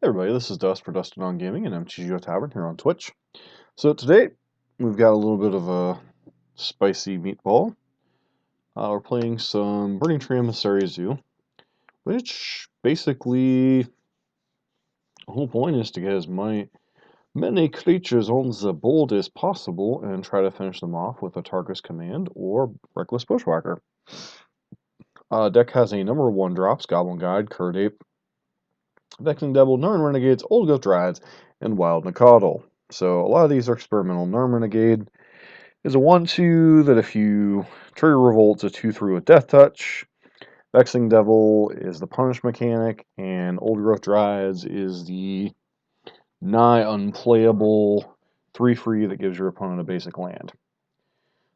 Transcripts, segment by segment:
Hey everybody, this is Dust for Dustin on Gaming and MTGO Tavern here on Twitch. So today we've got a little bit of a spicy meatball. We're playing some Burning Tree Emissary Zoo, which basically the whole point is to get as many creatures on the board as possible and try to finish them off with a Targus Command or Reckless Bushwhacker. Deck has a number of 1-drops, Goblin Guide, Curd Ape, Vexing Devil, Narn Renegades, Old Ghost Dryads, and Wild Nacatl. So a lot of these are experimental. Narn Renegade is a 1/2 that if you trigger Revolt, it's a 2/3 with Death Touch. Vexing Devil is the punish mechanic, and Old Growth Dryads is the nigh unplayable 3/3 that gives your opponent a basic land.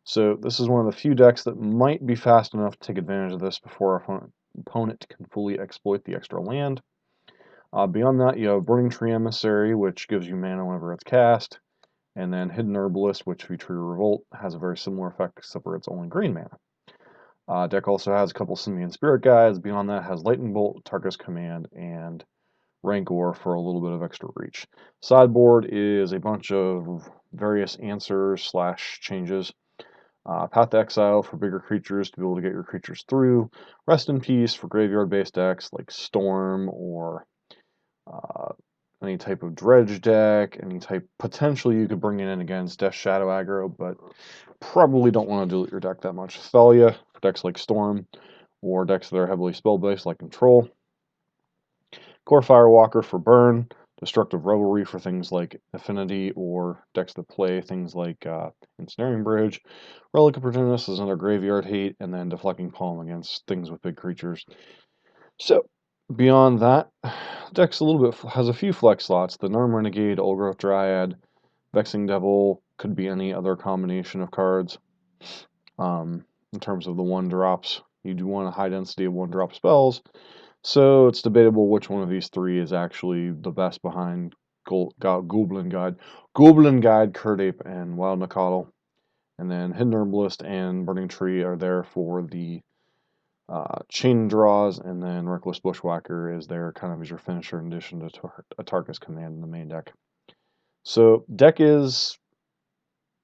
So this is one of the few decks that might be fast enough to take advantage of this before our opponent can fully exploit the extra land. Beyond that, you have Burning Tree Emissary, which gives you mana whenever it's cast, and then Hidden Herbalist, which if you trigger Revolt, has a very similar effect, except for it's only green mana. Deck also has a couple Simian Spirit Guides. Beyond that, has Lightning Bolt, Tarkus Command, and Rancor for a little bit of extra reach. Sideboard is a bunch of various answers / changes. Path to Exile for bigger creatures to be able to get your creatures through. Rest in Peace for graveyard-based decks like Storm or any type of dredge deck, any type potentially you could bring it in against Death Shadow aggro, but probably don't want to dilute your deck that much. Thalia for decks like Storm, or decks that are heavily spell-based like Control. Core Firewalker for burn. Destructive Revelry for things like Affinity, or decks that play things like Ensnaring Bridge. Relic of Progenitus is another graveyard hate, and then Deflecting Palm against things with big creatures. So, beyond that, deck's a little bit has a few flex slots. The Narn Renegade, Old Growth Dryad, Vexing Devil could be any other combination of cards. In terms of the 1-drops, you do want a high density of 1-drop spells, so it's debatable which one of these three is actually the best behind Goblin Guide, Curd Ape, and Wild Nacatl. And then Hidden Herbalist and Burning Tree are there for the chain draws, and then Reckless Bushwhacker is there kind of as your finisher in addition to a Tarkus Command in the main deck. So deck is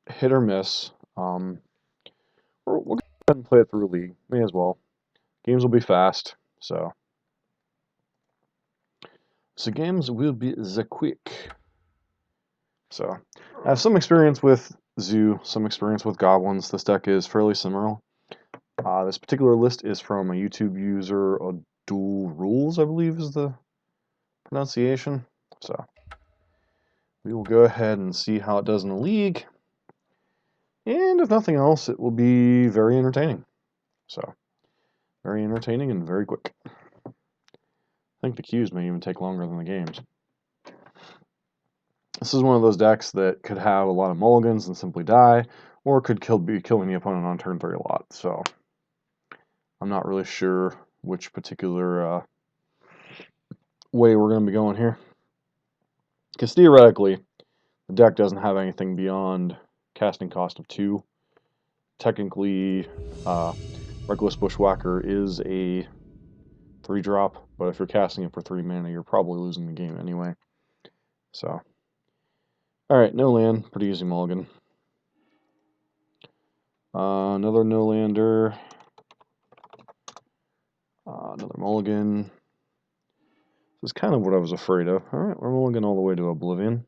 hit or miss. We'll go ahead and play it through League. May as well. Games will be fast, so games will be the quick. So I have some experience with Zoo, some experience with Goblins. This deck is fairly similar. This particular list is from a YouTube user, Dual Rules, I believe is the pronunciation. So we will go ahead and see how it does in the League. And if nothing else, it will be very entertaining. So, very entertaining and very quick. I think the queues may even take longer than the games. This is one of those decks that could have a lot of mulligans and simply die, or could be killing the opponent on turn 3 a lot. So, I'm not really sure which particular way we're going to be going here. Because theoretically, the deck doesn't have anything beyond casting cost of 2. Technically, Reckless Bushwhacker is a 3-drop, but if you're casting it for 3 mana, you're probably losing the game anyway. So, alright, no land, pretty easy mulligan. Another no lander. Another mulligan. This is kind of what I was afraid of. Alright, we're mulligan all the way to Oblivion.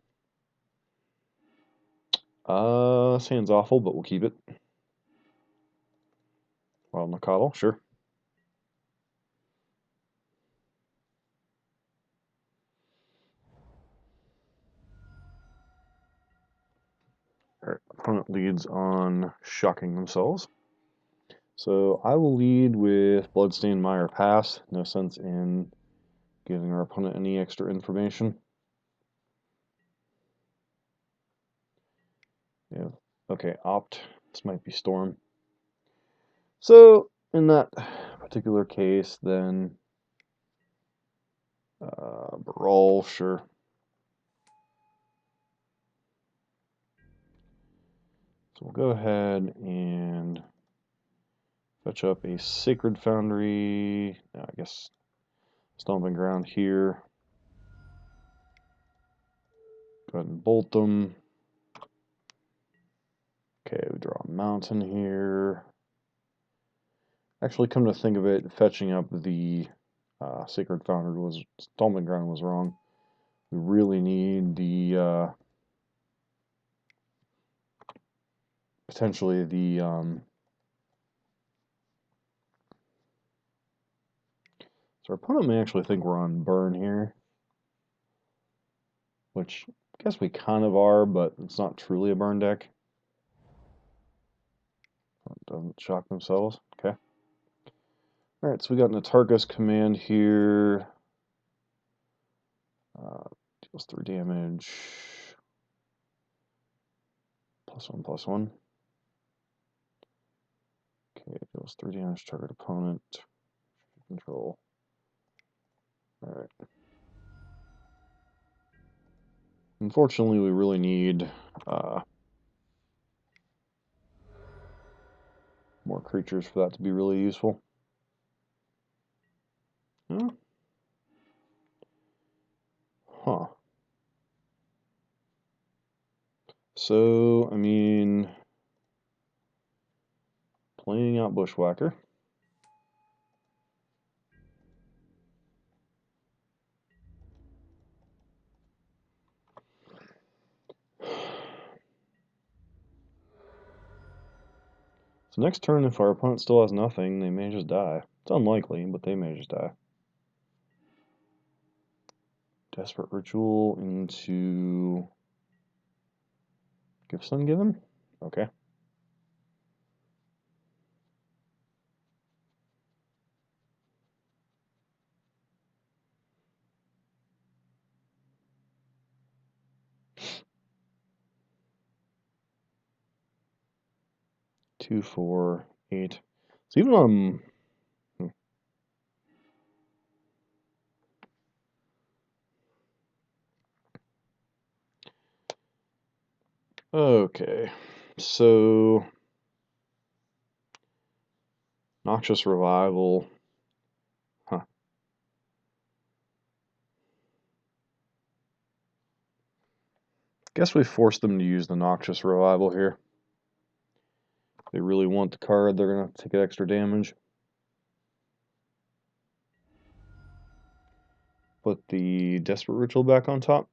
This hand's awful, but we'll keep it. Wild Nacatl, sure. Alright, opponent leads on shocking themselves. So I will lead with Bloodstained Mire Pass. No sense in giving our opponent any extra information. Yeah. Okay, opt. This might be Storm. So, in that particular case, then Brawl, sure. So we'll go ahead and fetch up a Sacred Foundry. I guess Stomping Ground here. Go ahead and bolt them. Okay, we draw a mountain here. Actually, come to think of it, fetching up the Sacred Foundry was Stomping Ground was wrong. We really need the potentially the so our opponent may actually think we're on burn here, which I guess we kind of are, but it's not truly a burn deck. Doesn't shock themselves. Okay. All right, so we got an Atargus command here. Deals 3 damage. +1/+1. Okay, deals 3 damage to target opponent. Control. Alright. Unfortunately, we really need more creatures for that to be really useful. Hmm? Huh. So, I mean, playing out Bushwhacker. So next turn, if our opponent still has nothing, they may just die. It's unlikely, but they may just die. Desperate Ritual into Gift Given? Okay. Two, 4, 8. So even on okay, so Noxious Revival. Huh. Guess we forced them to use the Noxious Revival here. If they really want the card, they're going to take extra damage. Put the Desperate Ritual back on top.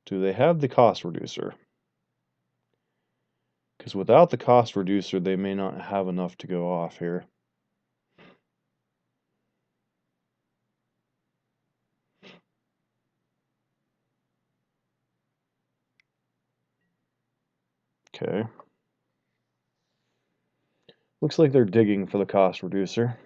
Do they have the cost reducer? Because without the cost reducer, they may not have enough to go off here. Okay. Looks like they're digging for the cost reducer.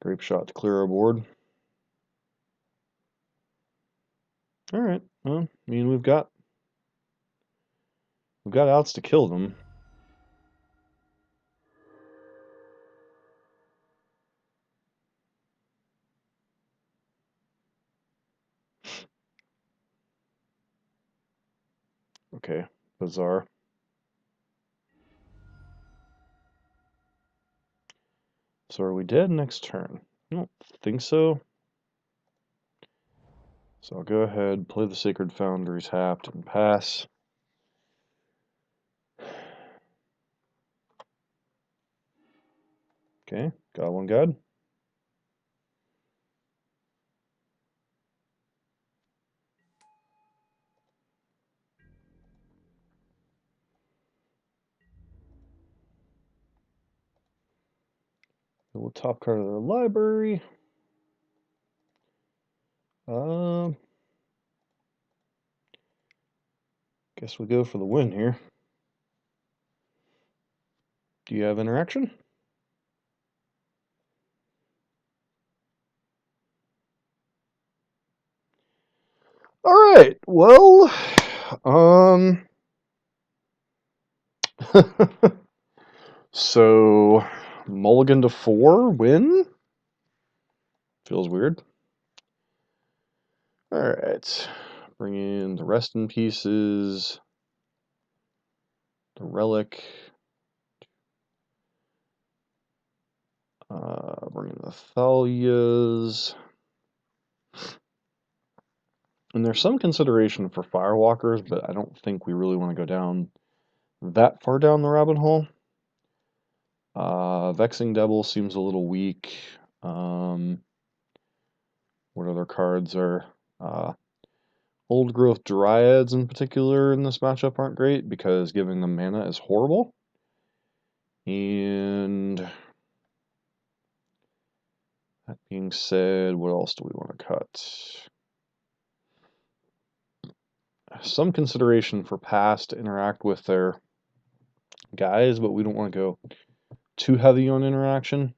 Grape Shot to clear our board. Alright, well, I mean, we've got outs to kill them. Okay, bizarre. So are we dead next turn? I don't think so. So I'll go ahead, play the Sacred Foundry tapped, and pass. Okay, got one god. The top card of their library. Guess we go for the win here. Do you have interaction? All right. Well, so mulligan to 4, win. Feels weird. Alright. Bring in the Rest in Pieces. The Relic. Bring in the Thalias. And there's some consideration for Firewalkers, but I don't think we really want to go down that far down the rabbit hole. Vexing Devil seems a little weak. What other cards are... Old Growth Dryads in particular in this matchup aren't great because giving them mana is horrible. And that being said, what else do we want to cut? Some consideration for pass to interact with their guys, but we don't want to go too heavy on interaction.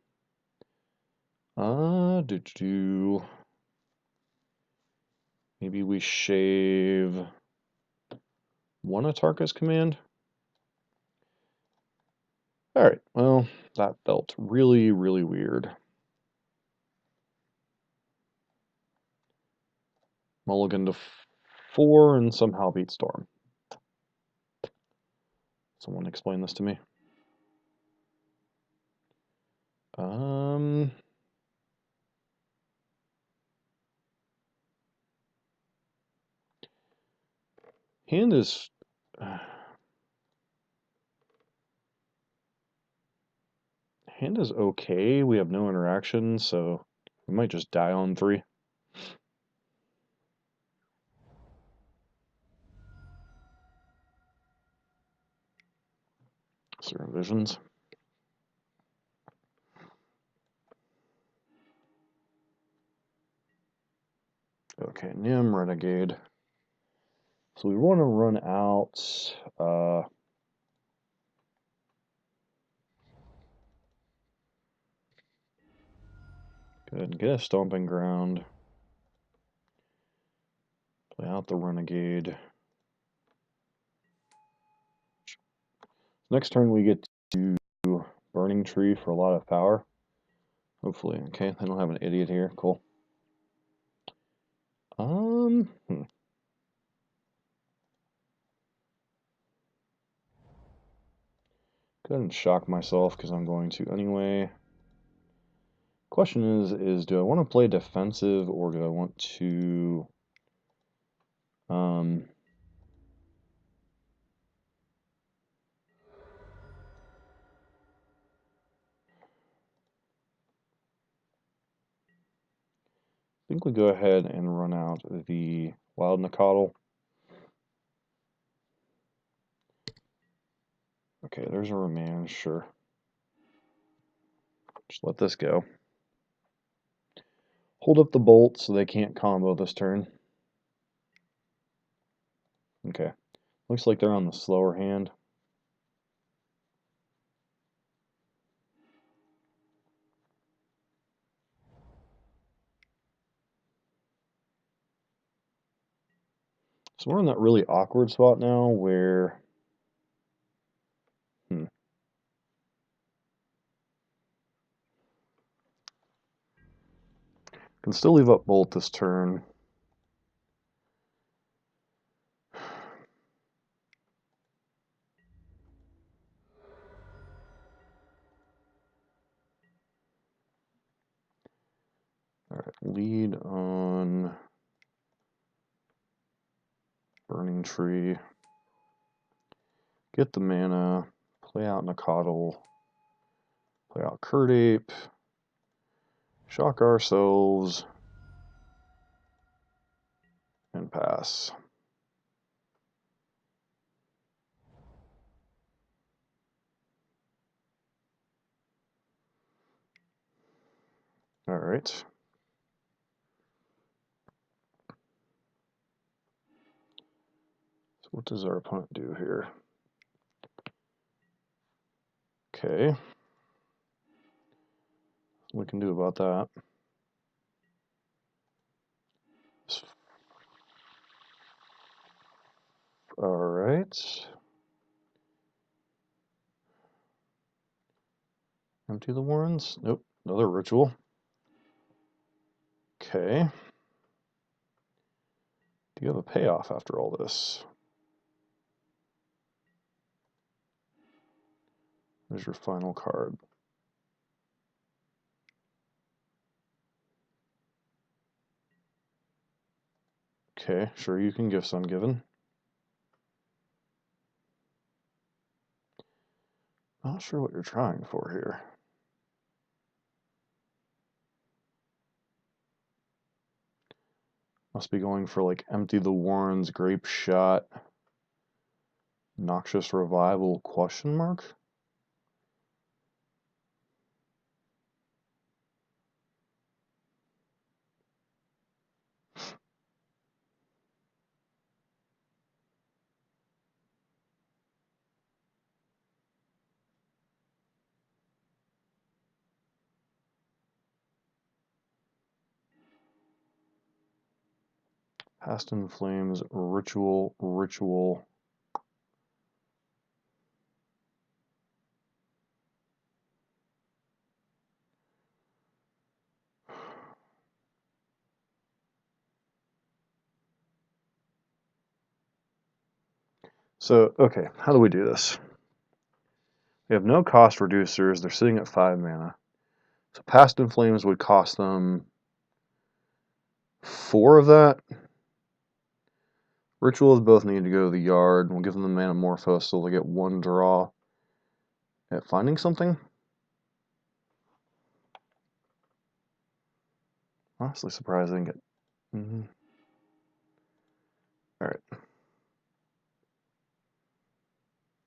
Maybe we shave one Atarka's command. Alright, well, that felt really, really weird. Mulligan to 4 and somehow beat Storm. Someone explain this to me. Hand is... hand is okay. We have no interaction, so we might just die on 3. Certain Visions. Okay, Nim, Renegade. So we want to run out... good, get a Stomping Ground. Play out the Renegade. Next turn we get to Burning Tree for a lot of power. Hopefully. Okay, I don't have an idiot here. Cool. Go ahead and shock myself because I'm going to anyway. Question is do I want to play defensive or do I want to I think we go ahead and run out the Wild Nacatl. Okay, there's a Remand, sure. Just let this go. Hold up the Bolt so they can't combo this turn. Okay. Looks like they're on the slower hand. So we're in that really awkward spot now where... Can still leave up Bolt this turn. Alright, lead on Burning Tree. Get the mana. Play out Nacatl. Play out Curdape. Shock ourselves. And pass. Alright. So what does our opponent do here? Okay. What we can do about that. Alright. Empty the Warrens. Nope. Another ritual. Okay. Do you have a payoff after all this? There's your final card. Okay, sure, you can give some given. Not sure what you're trying for here. Must be going for like Empty the Warrens, Grape Shot, Noxious Revival, question mark? Past in Flames, Ritual, Ritual. So, okay, how do we do this? We have no cost reducers. They're sitting at 5 mana. So Past in Flames would cost them 4 of that. Rituals both need to go to the yard. We'll give them the Manamorphose so they'll get 1 draw at finding something. Honestly surprised I didn't get... Alright.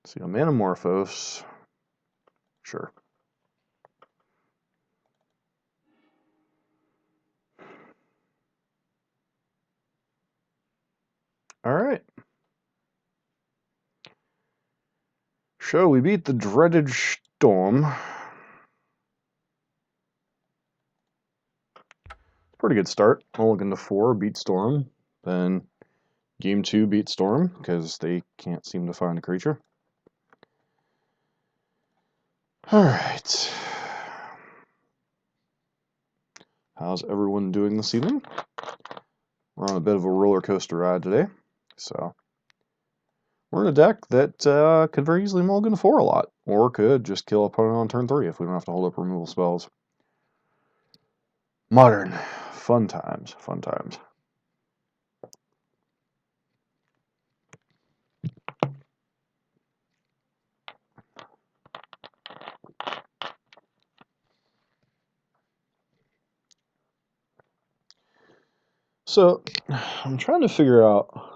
See, a Manamorphose. Sure. Alright. So we beat the dreaded Storm. Pretty good start. Mulligan to 4, beat Storm. Then game 2 beat Storm, because they can't seem to find a creature. Alright. How's everyone doing this evening? We're on a bit of a roller coaster ride today. So, we're in a deck that could very easily mulligan to 4 a lot. Or could just kill opponent on turn 3 if we don't have to hold up removal spells. Modern. Fun times. Fun times. So, I'm trying to figure out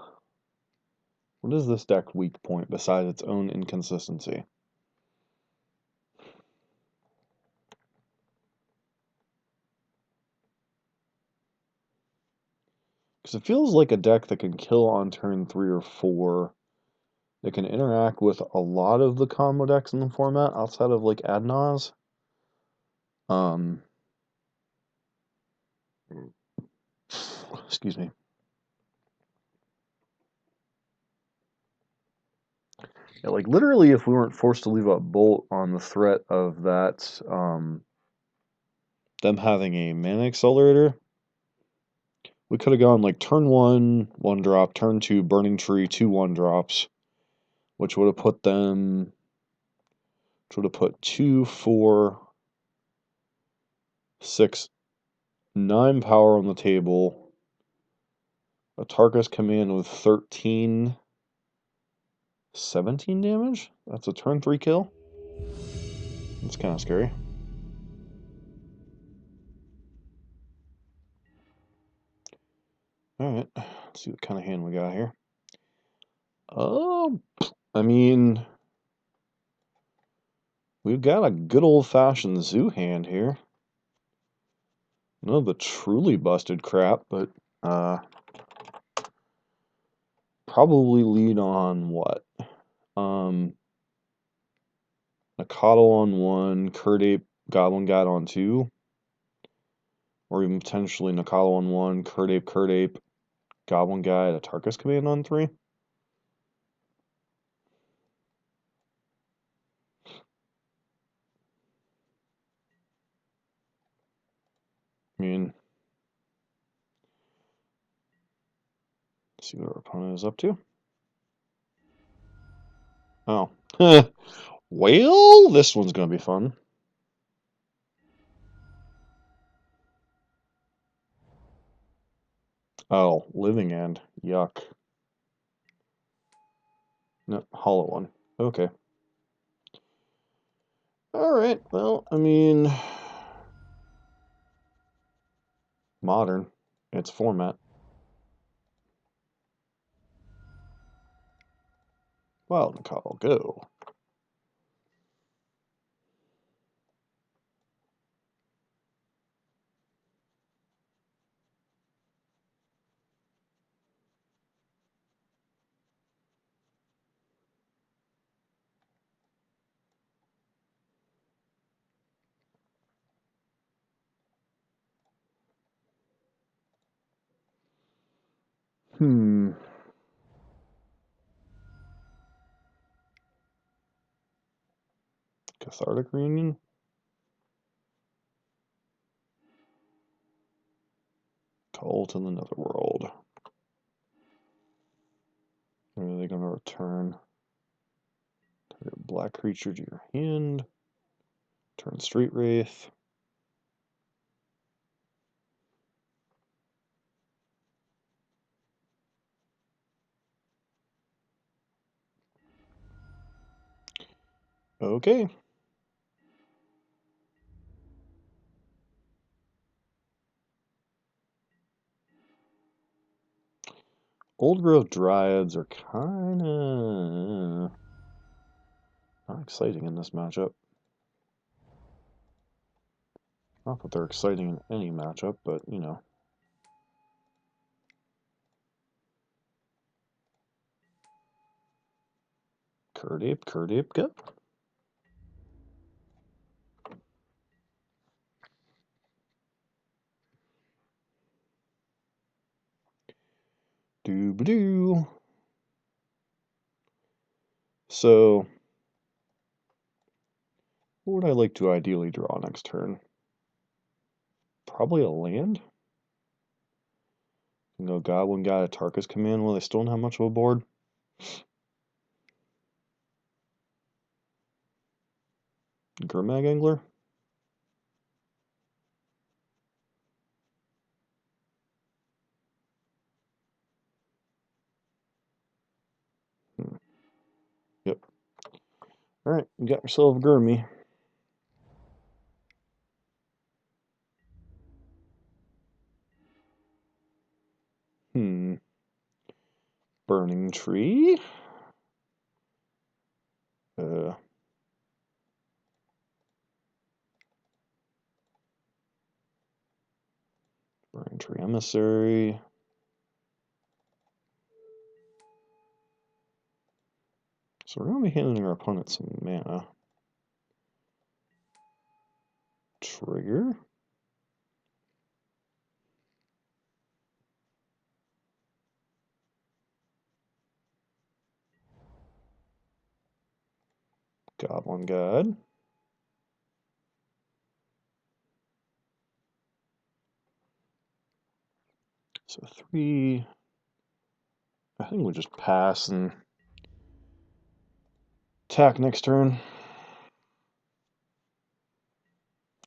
what is this deck weak point besides its own inconsistency. Because it feels like a deck that can kill on turn 3 or 4, that can interact with a lot of the combo decks in the format outside of like Ad Naz. Excuse me. Yeah, like literally, if we weren't forced to leave a Bolt on the threat of that, them having a Mana Accelerator, we could have gone like turn 1, 1 drop, turn 2, Burning Tree, 2 1 drops, which would have put them, which would have put 2, 4, 6, 9 power on the table. A Tarkus command with 13, 17 damage? That's a turn 3 kill? That's kind of scary. Alright, let's see what kind of hand we got here. I mean, we've got a good old-fashioned zoo hand here. None of the truly busted crap, but probably lead on what? A Coddle on 1, Curdape, Goblin Guide on 2, or even potentially Nakala on 1, Curdape, Goblin Guide, a Tarkus command on 3. I mean, See what our opponent is up to. Oh. Well, this one's going to be fun. Oh, living end. Yuck. No, hollow one. Okay. Alright, well, I mean... Modern. It's format. Wild call, go. Cathartic Reunion? Call to the Netherworld. Are they going to return? Target black creature to your hand. Turn Street Wraith. Okay. Old Growth Dryads are kinda not exciting in this matchup. Not that they're exciting in any matchup, but you know. Curdape, go. Doo-ba-doo. So, what would I like to ideally draw next turn? Probably a land? No Goblin Guy, a Tarkus Command. Well, they still don't have much of a board. Gurmag Angler? Yep. Alright, you got yourself a Gurmy. Burning Tree? Burning Tree Emissary. So we're going to be handing our opponent some mana. Trigger. Goblin God. So 3. I think we'll just pass and attack next turn.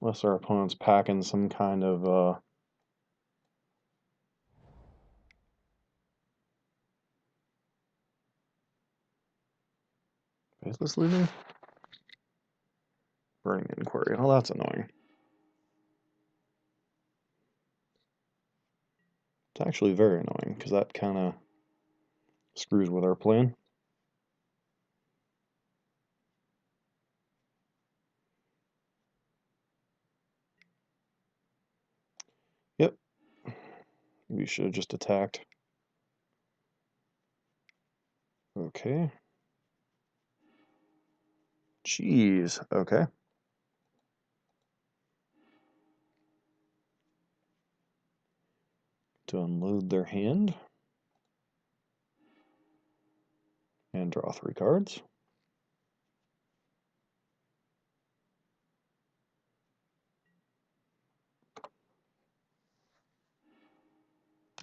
Unless our opponent's packing some kind of Faithless Looting? Burning Inquiry. Oh, that's annoying. It's actually very annoying, because that kind of screws with our plan. Yep. We should have just attacked. Okay. Jeez. Okay. To unload their hand. And draw 3 cards.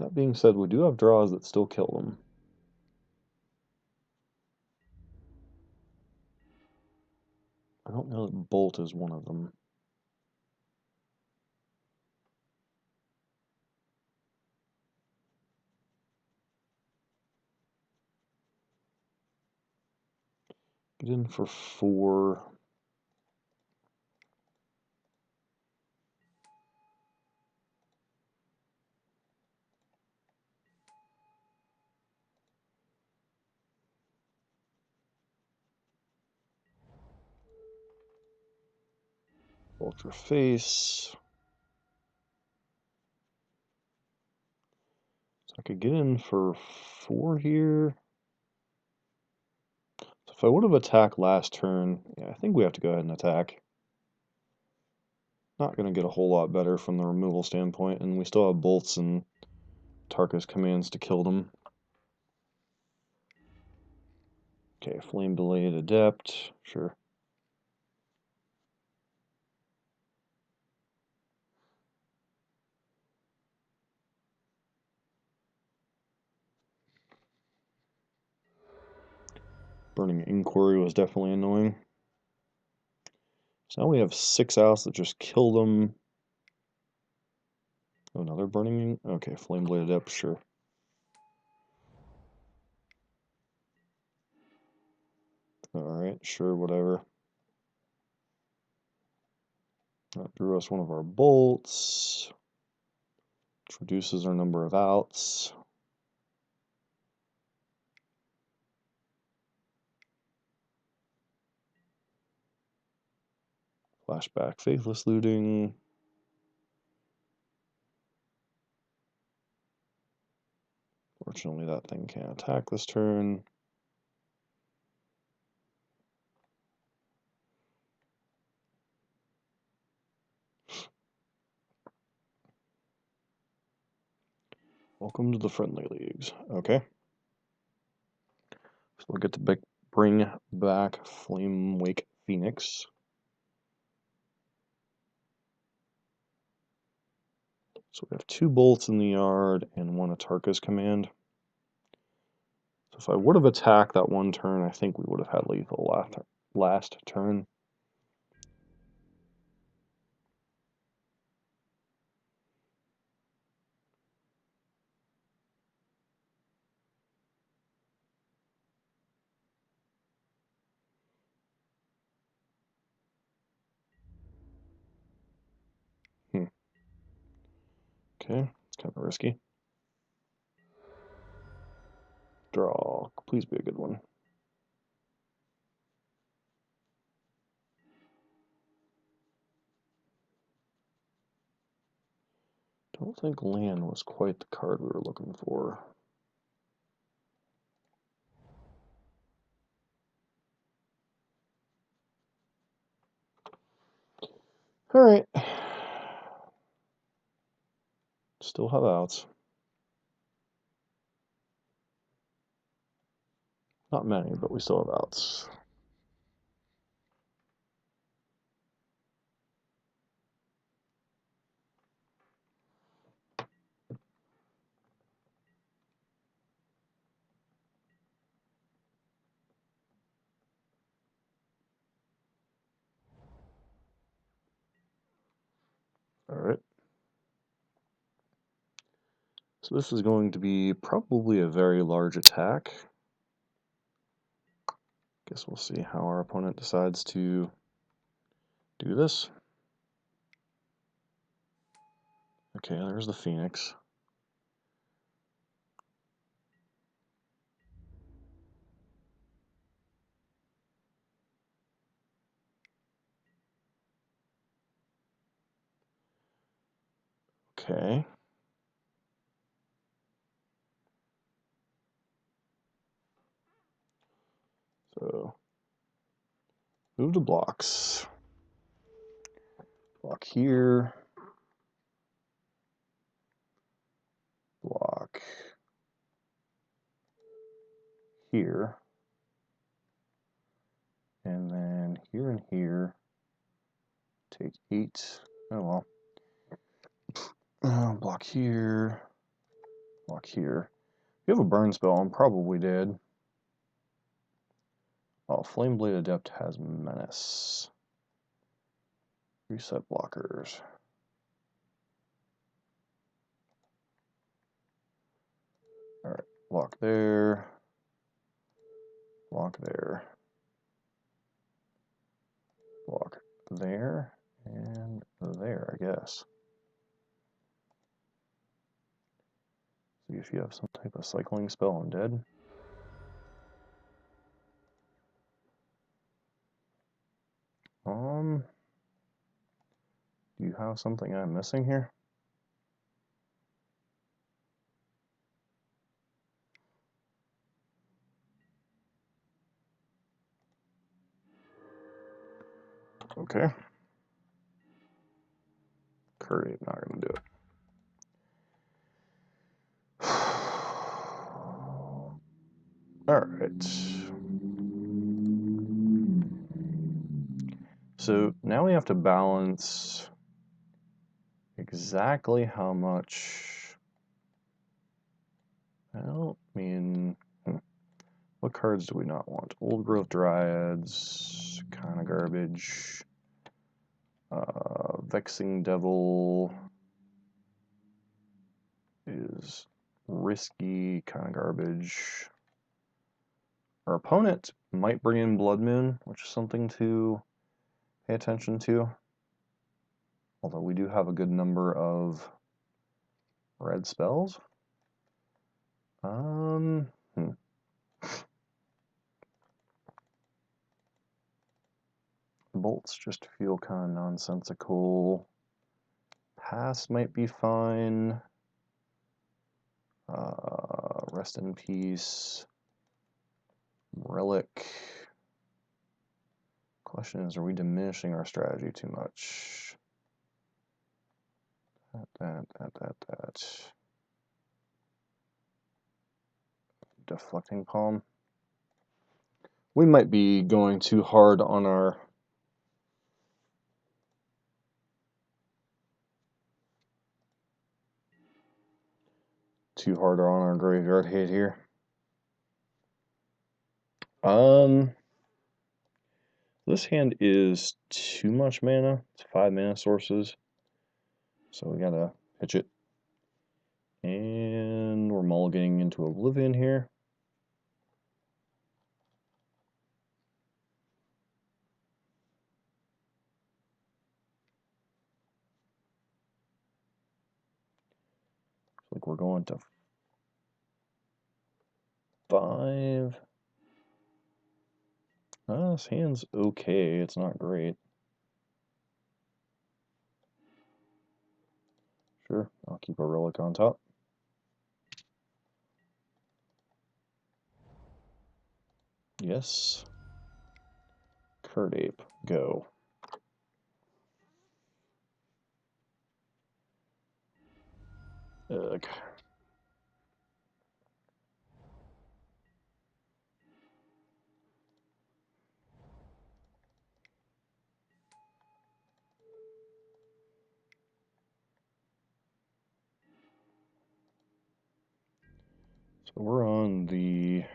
That being said, we do have draws that still kill them. I don't know that Bolt is one of them. Get in for 4. Ultra Face. So I could get in for 4 here. So if I would have attacked last turn, yeah, I think we have to go ahead and attack. Not going to get a whole lot better from the removal standpoint, and we still have bolts and Tarka's commands to kill them. Okay, Flame Blade Adept, sure. Burning Inquiry was definitely annoying. So now we have 6 outs that just kill them. Oh, another Burning... Okay, Flame Blade Adept, sure. Alright, sure, whatever. That drew us one of our bolts. Which reduces our number of outs. Flashback, Faithless Looting. Fortunately, that thing can't attack this turn. Welcome to the Friendly Leagues. Okay. So we'll get to bring back Flame Wake Phoenix. So we have 2 bolts in the yard and 1 Atarka's command. So if I would have attacked that one turn, I think we would have had lethal last turn. Okay, it's kind of risky. Draw. Please be a good one. Don't think land was quite the card we were looking for. Alright. Still have outs. Not many, but we still have outs. Alright. So this is going to be probably a very large attack. Guess we'll see how our opponent decides to do this. Okay, there's the Phoenix. Okay. So, move to blocks. Block here. Block here. And then here and here. Take 8. Oh well. Block here. block here. If you have a burn spell, I'm probably dead. Oh, Flameblade Adept has Menace. Reset blockers. Alright, block there. Block there. Block there. And there, I guess. See if you have some type of cycling spell, I'm dead. Do you have something I'm missing here? Okay. Curry, not gonna do it. Alright. So now we have to balance exactly how much. Well, I mean, what cards do we not want? Old Growth Dryads, kind of garbage. Vexing Devil is risky, kind of garbage. Our opponent might bring in Blood Moon, which is something to pay attention to. Although we do have a good number of red spells. Bolts just feel kind of nonsensical. Pass might be fine. Rest in Peace. Relic. Question is, are we diminishing our strategy too much? That. Deflecting Palm. We might be going too hard on our graveyard hit here. This hand is too much mana. It's 5 mana sources. So we gotta pitch it. And we're mulliganing into Oblivion here. Like we're going to 5. This hand's okay. It's not great. Sure, I'll keep a relic on top. Yes. Curd Ape, go. Ugh. So we're on the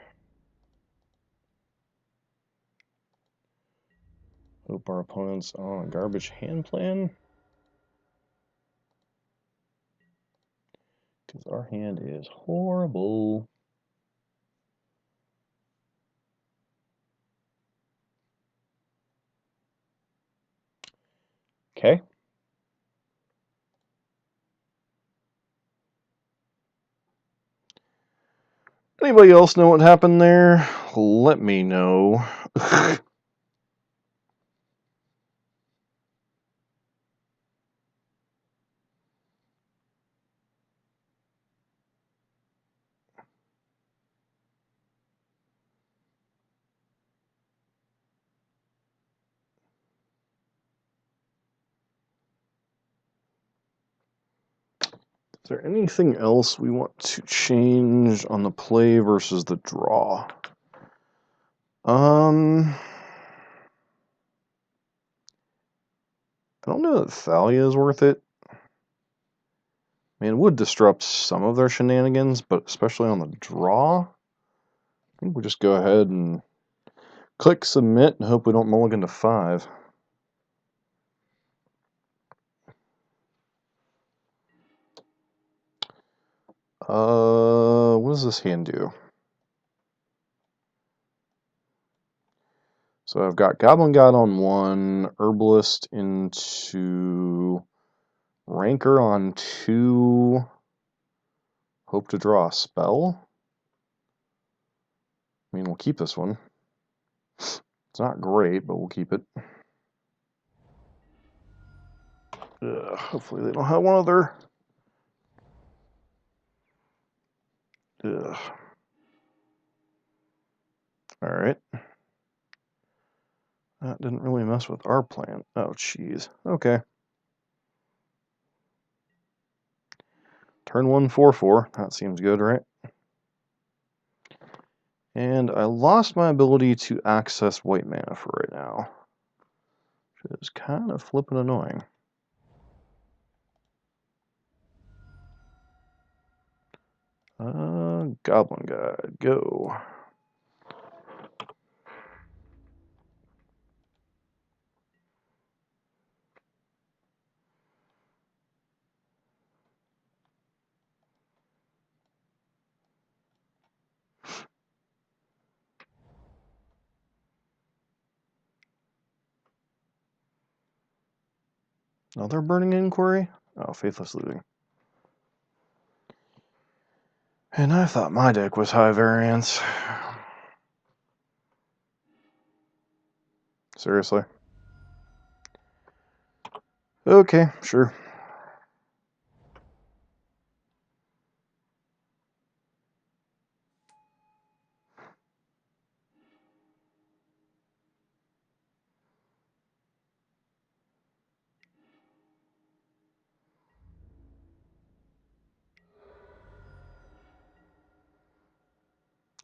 hope our opponent's on a garbage hand plan. Because our hand is horrible. Okay. Anybody else know what happened there? Let me know. Is there anything else we want to change on the play versus the draw? I don't know that Thalia is worth it. I mean, it would disrupt some of their shenanigans, but especially on the draw, I think we'll just go ahead and click submit and hope we don't mulligan to 5. What does this hand do? So I've got Goblin God on 1, Herbalist into Ranker on 2, hope to draw a spell. I mean, we'll keep this one. It's not great, but we'll keep it. Hopefully they don't have one of their... Alright. That didn't really mess with our plan. Oh, jeez. Okay. Turn 1, 4/4. That seems good, right? And I lost my ability to access white mana for right now, which is kind of flippin' annoying. Goblin God, go. Another Burning Inquiry? Oh, Faithless Looting. And I thought my deck was high variance. Seriously? Okay, sure.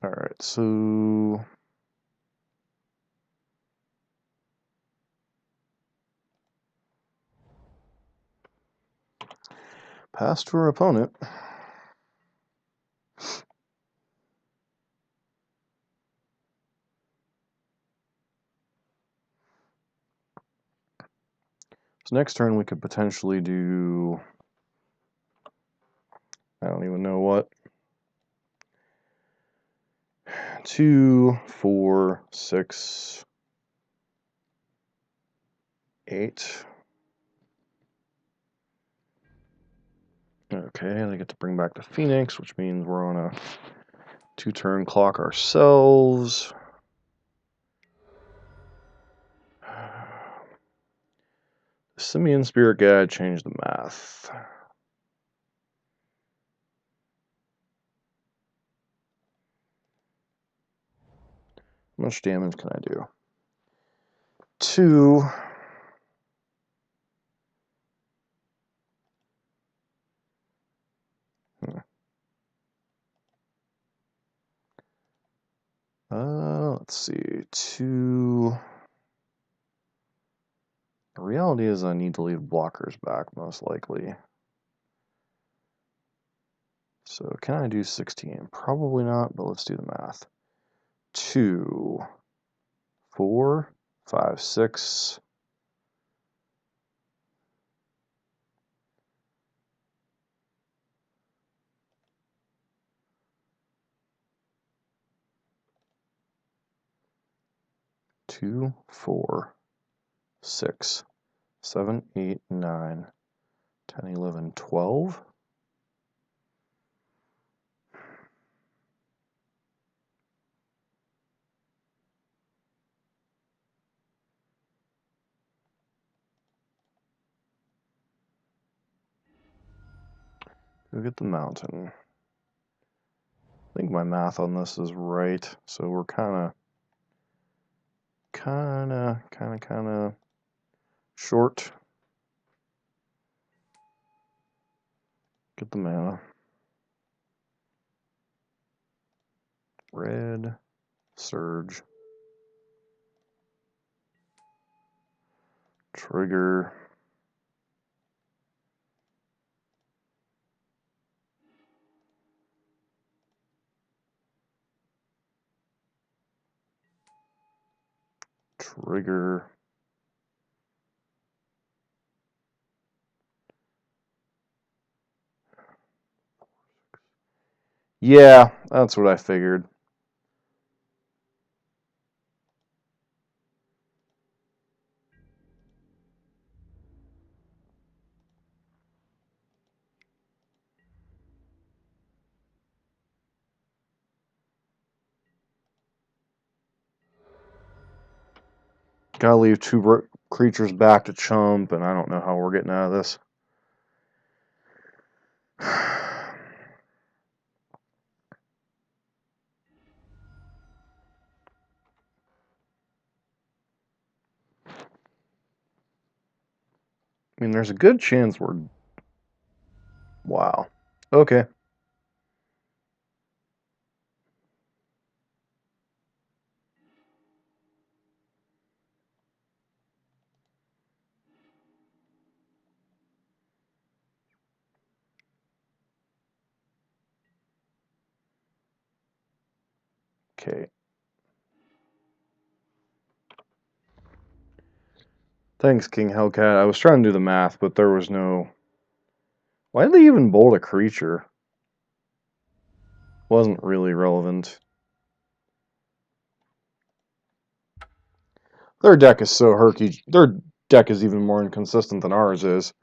Alright, so... Pass to our opponent. So next turn we could potentially do... I don't even know what. 2, 4, 6, 8. Okay, they get to bring back the Phoenix, which means we're on a 2-turn clock ourselves. Simian Spirit Guide changed the math. How much damage can I do? 2. Let's see. 2. The reality is I need to leave blockers back, most likely. So can I do 16? Probably not, but let's do the math. 2, 4, 5, 6. Two, 4, 6, 7, 8, 9, 10, 11, 12. Go get the mountain. I think my math on this is right, so we're kind of short. Get the mana. Red, surge, trigger. Trigger. Yeah, that's what I figured. Gotta leave two creatures back to chump, and I don't know how we're getting out of this. I mean, there's a good chance we're... Wow. Okay. Okay. Thanks, King Hellcat. I was trying to do the math, but there was no... Why did they even bolt a creature? Wasn't really relevant. Their deck is so herky. Their deck is even more inconsistent than ours is.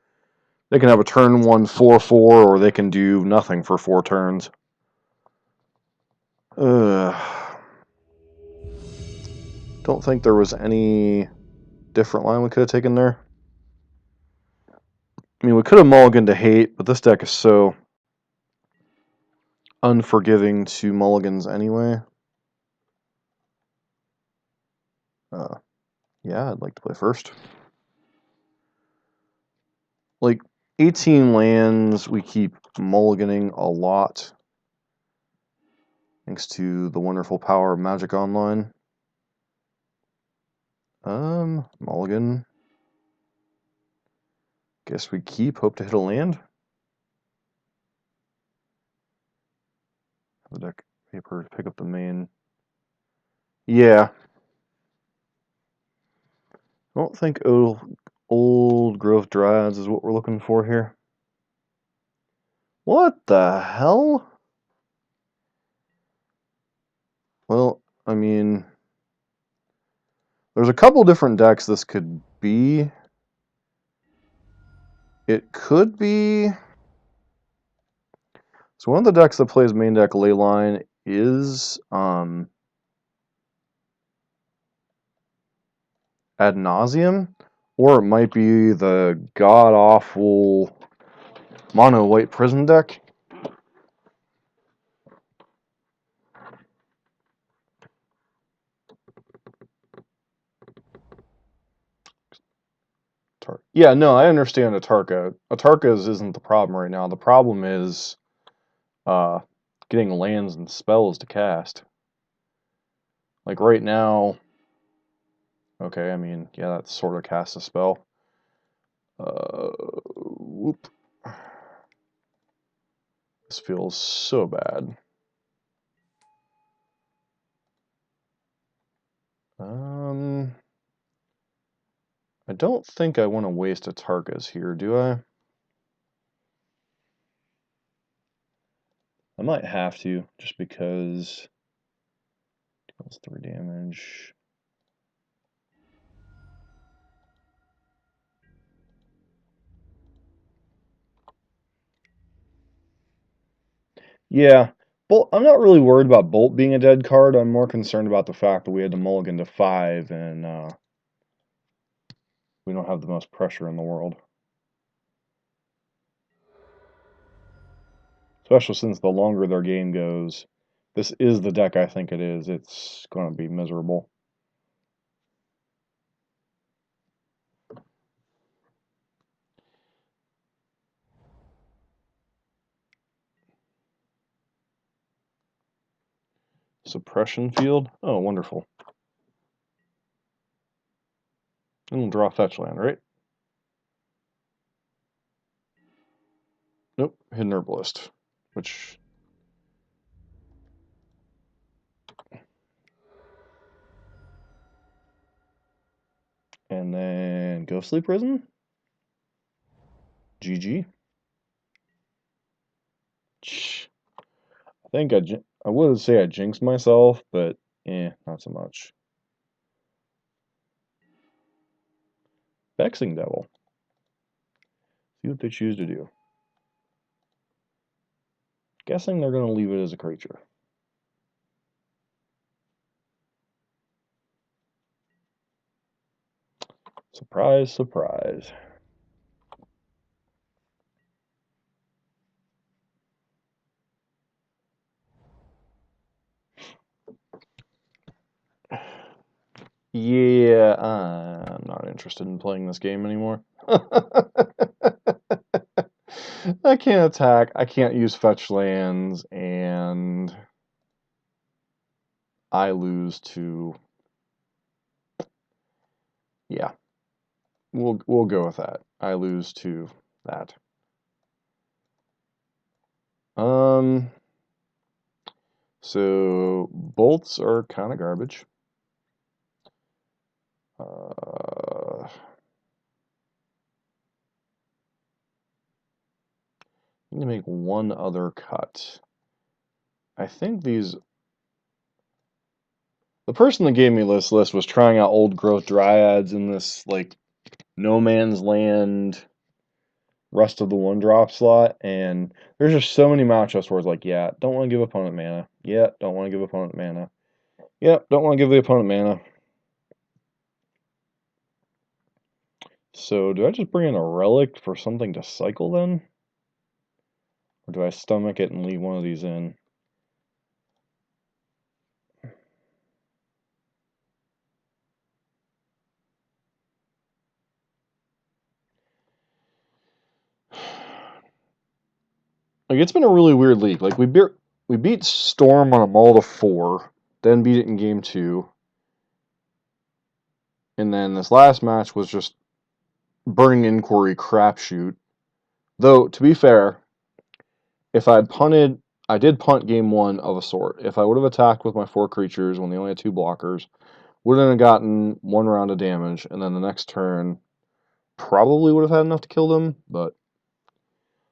They can have a turn 1 4/4, or they can do nothing for 4 turns. Don't think there was any different line we could have taken there. I mean, we could have mulliganed to hate, but this deck is so unforgiving to mulligans anyway. Yeah, I'd like to play first. Like, 18 lands, we keep mulliganing a lot. Thanks to the wonderful power of Magic Online. Mulligan. Guess we keep, hope to hit a land. The deck paper to pick up the main. Yeah. I don't think old growth dryads is what we're looking for here. What the hell? Well, I mean, there's a couple different decks this could be. It could be... So one of the decks that plays main deck Leyline is Ad Nauseam, or it might be the god-awful mono white prison deck. Yeah, no, I understand Atarka. Atarka's isn't the problem right now. The problem is getting lands and spells to cast. Like right now, okay, I mean, yeah, that sort of casts a spell. Whoop. This feels so bad. I don't think I want to waste Atarkas here, do I? I might have to, just because deals 3 damage. Yeah, Bolt. I'm not really worried about Bolt being a dead card. I'm more concerned about the fact that we had to mulligan to 5, and we don't have the most pressure in the world. Especially since the longer their game goes, this is the deck I think it is. It's going to be miserable. Suppression field? Oh, wonderful. And we'll draw fetch land, right? Nope, Hidden Herbalist. Which... And then Ghostly Prison. GG. I think I would say I jinxed myself, but not so much. Vexing Devil. See what they choose to do. Guessing they're going to leave it as a creature. Surprise, surprise. Yeah, I'm not interested in playing this game anymore. I can't attack, I can't use fetch lands, and I lose to... Yeah, we'll go with that. I lose to that. So bolts are kind of garbage. Need to make one other cut. I think these... The person that gave me this list was trying out old growth dryads in this, like, no man's land rest of the one drop slot, and there's just so many matchups where it's like, yeah, don't want to give opponent mana. Yeah, don't want to give opponent mana. Yeah, don't want to give the opponent mana. So do I just bring in a relic for something to cycle then? Or do I stomach it and leave one of these in? Like, it's been a really weird league. Like, we beat Storm on a mull to 4, then beat it in game 2. And then this last match was just Burning Inquiry crapshoot. Though, to be fair, if I had punted, I did punt game 1 of a sort. If I would have attacked with my 4 creatures when they only had 2 blockers, wouldn't have gotten 1 round of damage, and then the next turn probably would have had enough to kill them, but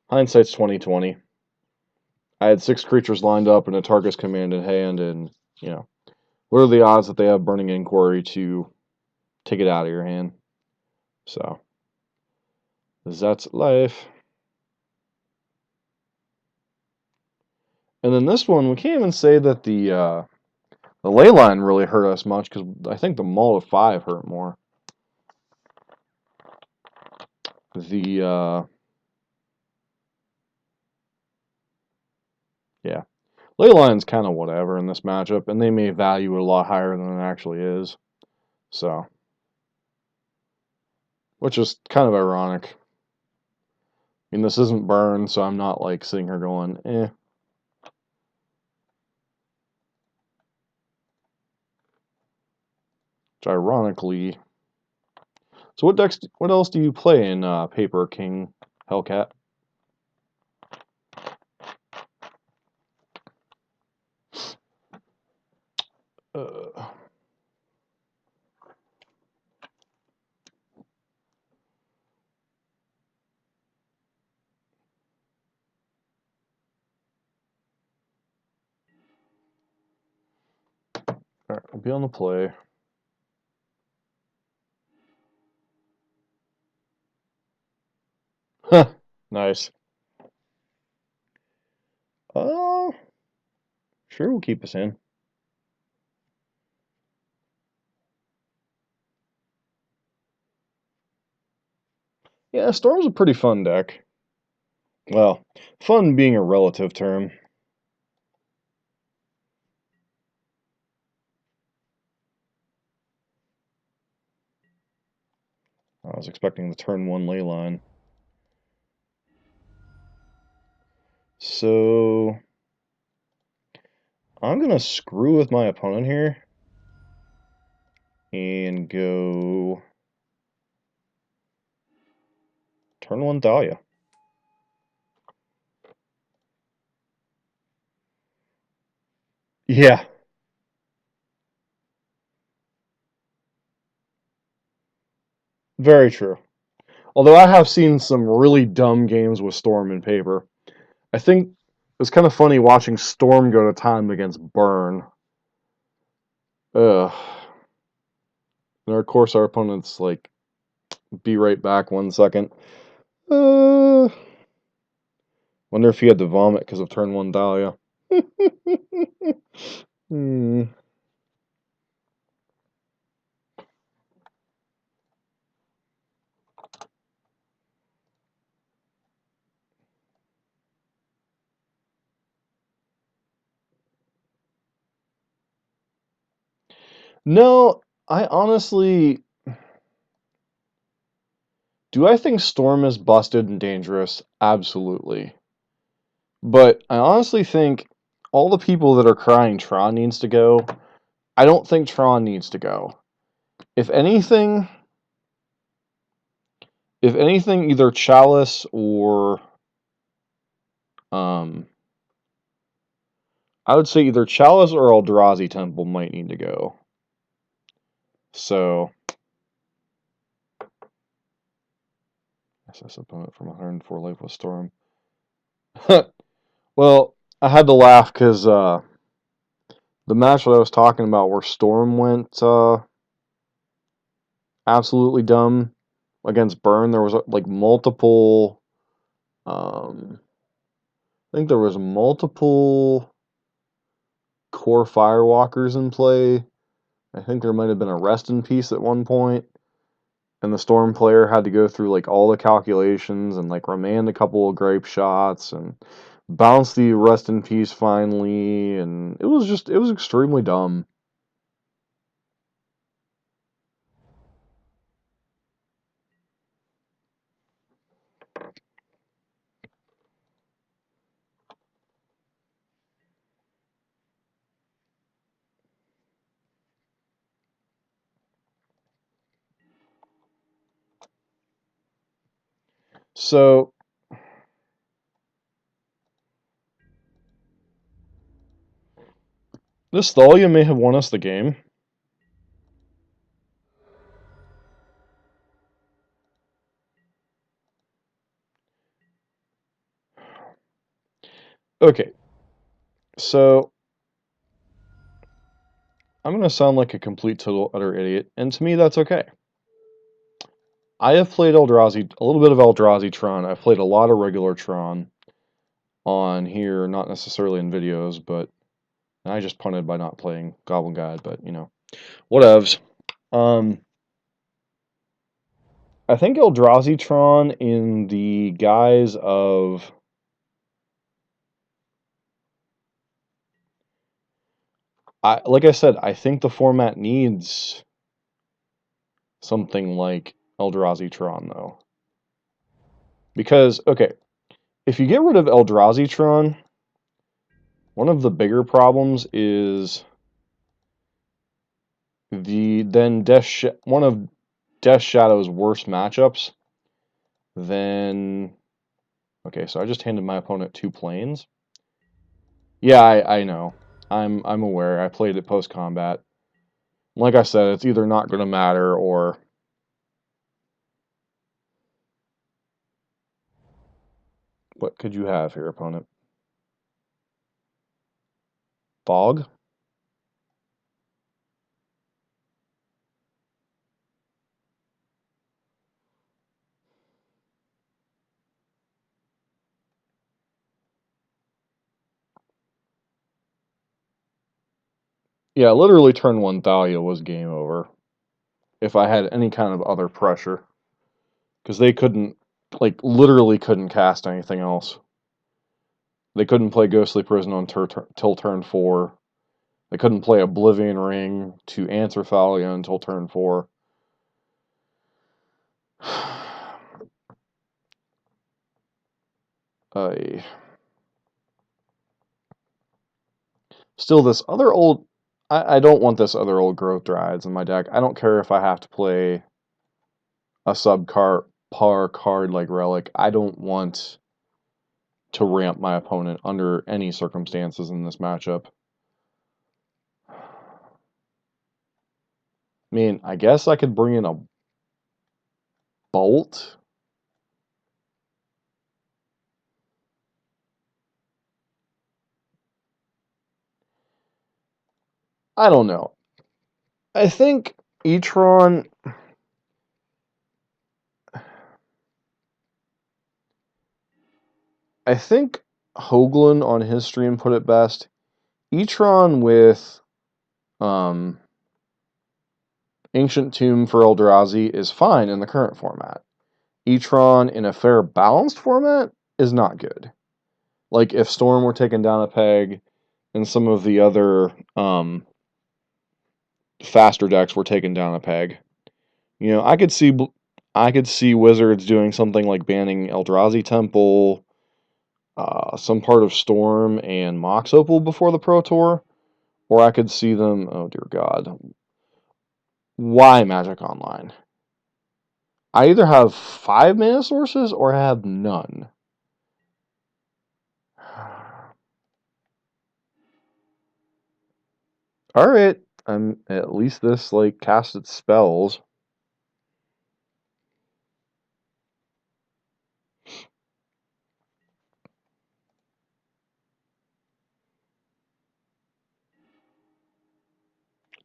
hindsight's 20/20. I had 6 creatures lined up and a Targus command in hand, and, you know, what are the odds that they have Burning Inquiry to take it out of your hand? So, that's life. And then this one, we can't even say that the ley line really hurt us much, because I think the mull of 5 hurt more. Yeah. Ley line's kind of whatever in this matchup, and they may value it a lot higher than it actually is. So, which is kind of ironic. I mean, this isn't burn, so I'm not like sitting here going, eh. Which ironically... So what else do you play in Paper King Hellcat? Uh, Alright, we'll be on the play. Huh, nice. Oh, sure, we'll keep us in. Yeah, Storm's a pretty fun deck. Well, fun being a relative term. I was expecting the turn 1 ley line. So, I'm going to screw with my opponent here and go turn 1 Dahlia. Yeah. Very true. Although I have seen some really dumb games with Storm and Paper. I think it's kind of funny watching Storm go to time against Burn. Ugh. And of course, our opponent's like, be right back 1 second. Wonder if he had to vomit because of turn 1 Dahlia. Hmm. No, I honestly. Do I think Storm is busted and dangerous? Absolutely. But I honestly think all the people that are crying Tron needs to go, I don't think Tron needs to go. If anything, either Chalice or I would say either Chalice or Eldrazi Temple might need to go. So SS opponent from 104 life with Storm. Well, I had to laugh because the match that I was talking about where Storm went absolutely dumb against Burn, there was like multiple. I think there was multiple core Firewalkers in play. I think there might have been a Rest in Peace at one point, and the Storm player had to go through like all the calculations and like remand a couple of grape shots and bounce the Rest in Peace finally, and it was extremely dumb. So this Thalia may have won us the game. Okay, so I'm going to sound like a complete total utter idiot, and to me that's okay. I have played Eldrazi, a little bit of Eldrazi Tron. I've played a lot of regular Tron on here, not necessarily in videos, but I just punted by not playing Goblin Guide, but you know, whatevs. I think Eldrazi Tron in the guise of like I said, I think the format needs something like Eldrazi Tron though. Because, okay, if you get rid of Eldrazi Tron, one of the bigger problems is one of Death Shadow's worst matchups. Then, okay, so I just handed my opponent 2 planes. Yeah, I know. I'm aware. I played it post combat. Like I said, it's either not going to matter or what could you have here, opponent? Fog? Yeah, literally turn 1 Thalia was game over. If I had any kind of other pressure. Because they couldn't, like, literally couldn't cast anything else. They couldn't play Ghostly Prison on till turn 4. They couldn't play Oblivion Ring to answer Thalia until turn 4. I Still, this other old... I don't want this other old Growth Dryads in my deck. I don't care if I have to play a par card like Relic. I don't want to ramp my opponent under any circumstances in this matchup. I mean, I guess I could bring in a... Bolt. I don't know. I think E-Tron... I think Hoagland on his stream put it best. E-Tron with Ancient Tomb for Eldrazi is fine in the current format. E-Tron in a fair balanced format is not good. Like if Storm were taken down a peg and some of the other faster decks were taken down a peg. You know, I could see Wizards doing something like banning Eldrazi Temple, some part of Storm and Mox Opal before the Pro Tour, or I could see them, oh dear God, why Magic Online? I either have 5 mana sources or I have none. Alright, at least this, like, casted spells.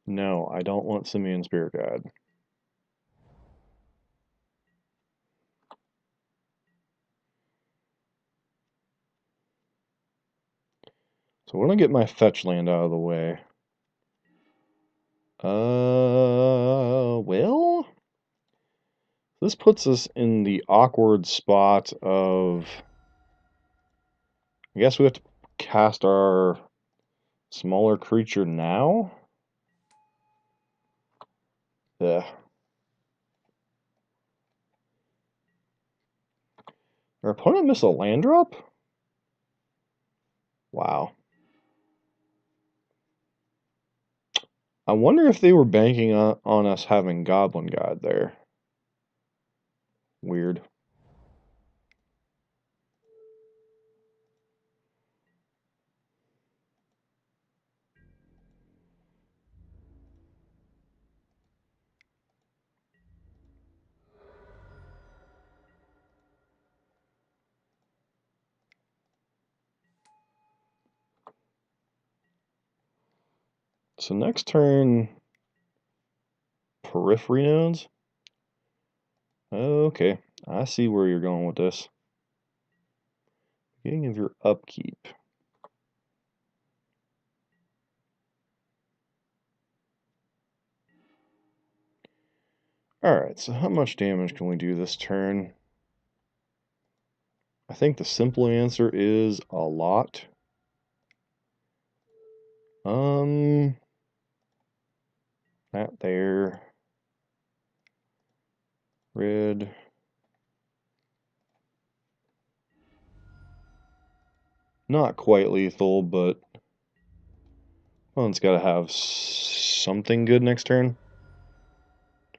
No, I don't want Simian Spirit Guide. So we're gonna get my fetch land out of the way. Well, this puts us in the awkward spot of, I guess we have to cast our smaller creature now? Yeah. Our opponent missed a land drop? Wow. I wonder if they were banking on us having Goblin God there. Weird. So next turn, Periphery Nodes? Okay, I see where you're going with this. Beginning of your upkeep. Alright, so how much damage can we do this turn? I think the simple answer is a lot. That there. Red. Not quite lethal, but opponent's got to have something good next turn.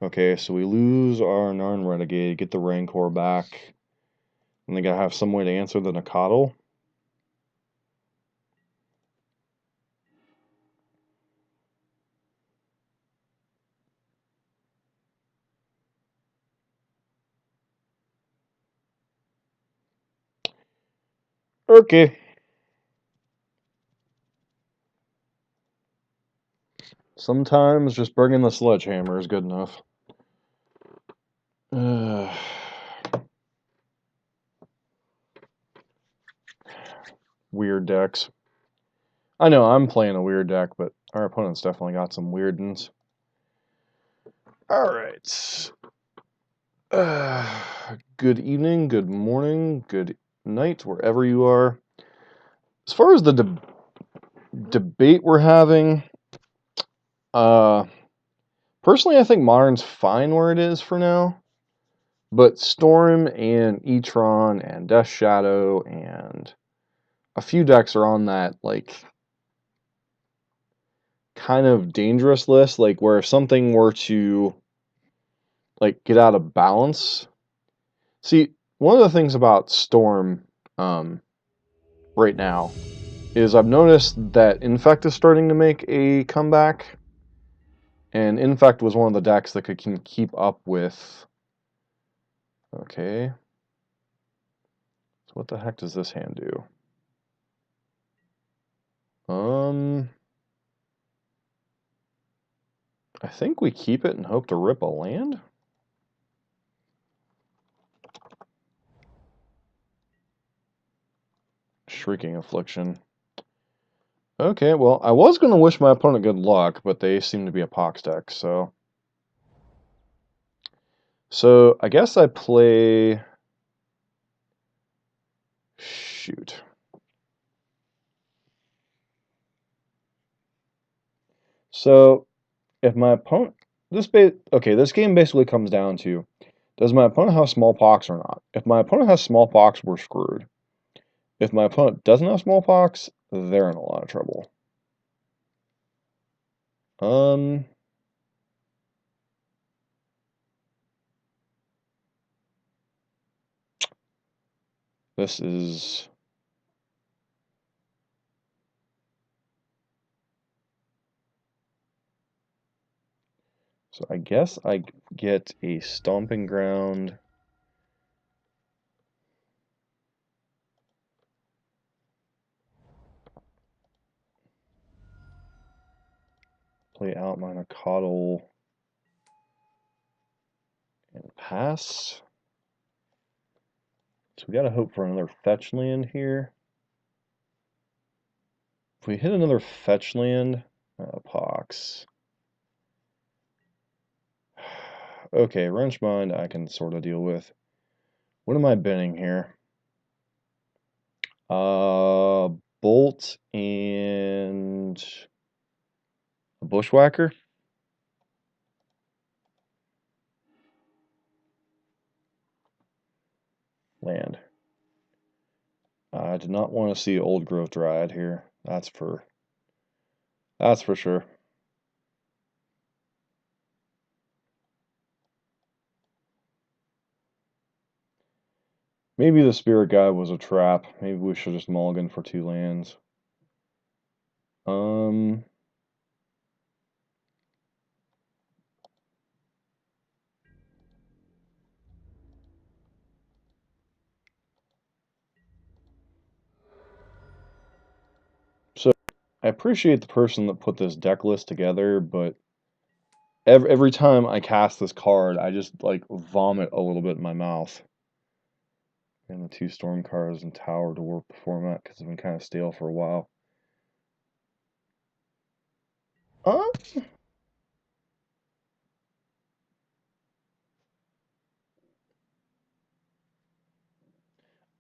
Okay, so we lose our Narn Renegade, get the Rancor back, and they got to have some way to answer the Nacatl. Okay. Sometimes just bringing the sledgehammer is good enough. Weird decks. I know I'm playing a weird deck, but our opponent's definitely got some weird ones. Alright. Good evening, good morning, good night, wherever you are. As far as the debate we're having, personally I think Modern's fine where it is for now. But Storm and E-Tron and Death Shadow and a few decks are on that, like, kind of dangerous list, like where if something were to, like, get out of balance. See, one of the things about Storm right now is I've noticed that Infect is starting to make a comeback, and Infect was one of the decks that can keep up with Okay. So what the heck does this hand do? I think we keep it and hope to rip a land? Shrieking Affliction. Okay, well, I was going to wish my opponent good luck, but they seem to be a Pox deck, so... So, I guess I play... Shoot. So, if my opponent... this game basically comes down to, does my opponent have smallpox or not? If my opponent has smallpox, we're screwed. If my opponent doesn't have smallpox, they're in a lot of trouble. This is... So I guess I get a Stomping Ground. Play Outmine a Coddle. And pass. So we gotta hope for another fetch land here. If we hit another fetch land, Pox. Okay, Wrench Mind I can sort of deal with. What am I binning here? Bolt and a Bushwhacker? Land. I did not want to see Old Growth Dryad here. That's for sure. Maybe the Spirit Guide was a trap. Maybe we should just mulligan for 2 lands. So I appreciate the person that put this deck list together, but every time I cast this card, I just like vomit a little bit in my mouth. And the 2 Storm cards and Tower to Warp format because I've been kind of stale for a while.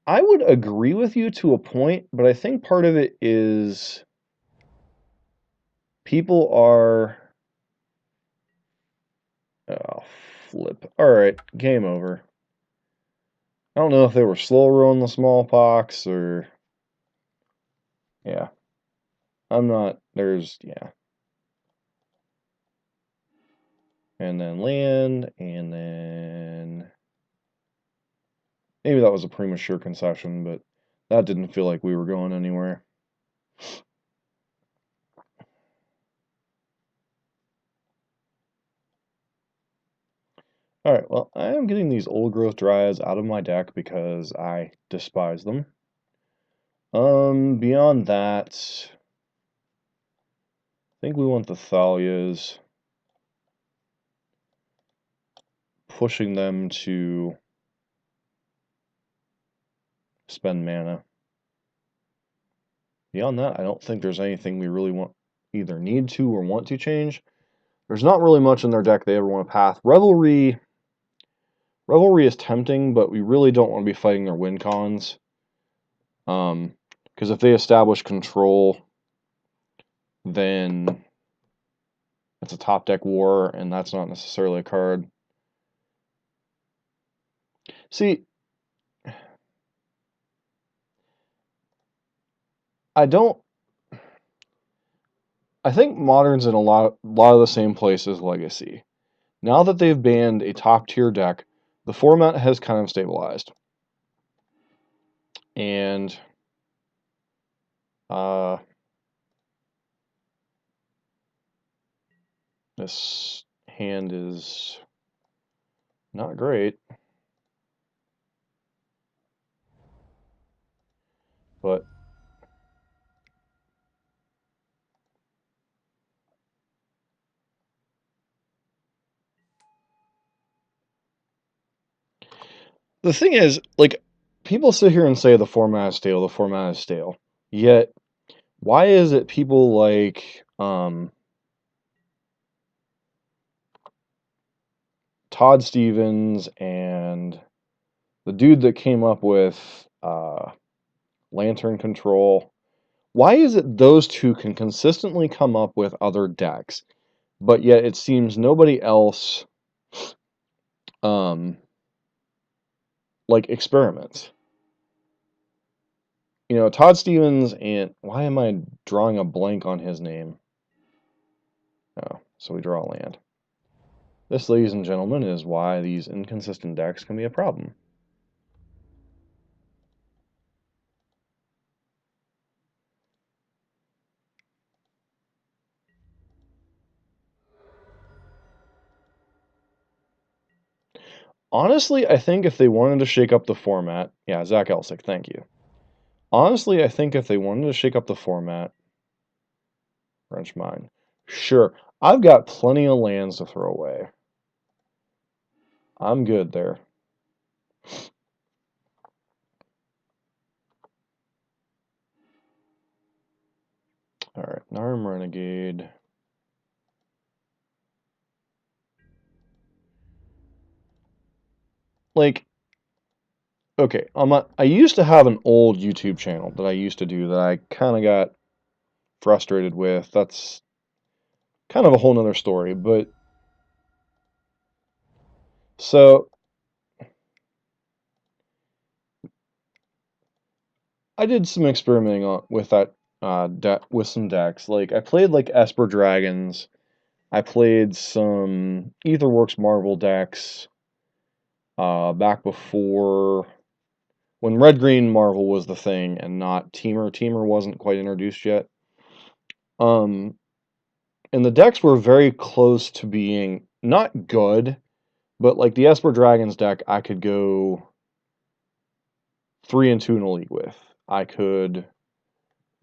I would agree with you to a point, but I think part of it is people are... Oh, flip. Alright, game over. I don't know if they were slow rolling the smallpox or... Yeah. I'm not... There's... Yeah. And then land, and then... Maybe that was a premature concession, but that didn't feel like we were going anywhere. Alright, well, I am getting these Old Growth Dryads out of my deck because I despise them. Beyond that, I think we want the Thalias, pushing them to spend mana. Beyond that, I don't think there's anything we really either need to or want to change. There's not really much in their deck they ever want to path. Revelry is tempting, but we really don't want to be fighting their win cons. Because if they establish control, then it's a top deck war, and that's not necessarily a card. See, I think Modern's in a lot of the same place as Legacy. Now that they've banned a top tier deck, the format has kind of stabilized. And this hand is not great. But the thing is, like, people sit here and say the format is stale, the format is stale. Yet, why is it people like Todd Stevens and the dude that came up with Lantern Control, why is it those two can consistently come up with other decks, but yet it seems nobody else like experiments? You know, Todd Stevens and why am I drawing a blank on his name? Oh, so we draw land. This, ladies and gentlemen, is why these inconsistent decks can be a problem. Honestly, I think if they wanted to shake up the format, yeah, Zach Elsick, thank you. Honestly, I think if they wanted to shake up the format, Wrench Mine, sure, I've got plenty of lands to throw away. I'm good there. Alright, Narm Renegade. Like, okay, I used to have an old YouTube channel that I used to do that I kind of got frustrated with. That's kind of a whole nother story, but so I did some experimenting with that with some decks. Like I played like Esper Dragons. I played some Aetherworks Marvel decks back before when Red Green Marvel was the thing and not Teamer. Teamer wasn't quite introduced yet. Um, and the decks were very close to being not good, but like the Esper Dragons deck, I could go 3-2 in a league with. I could,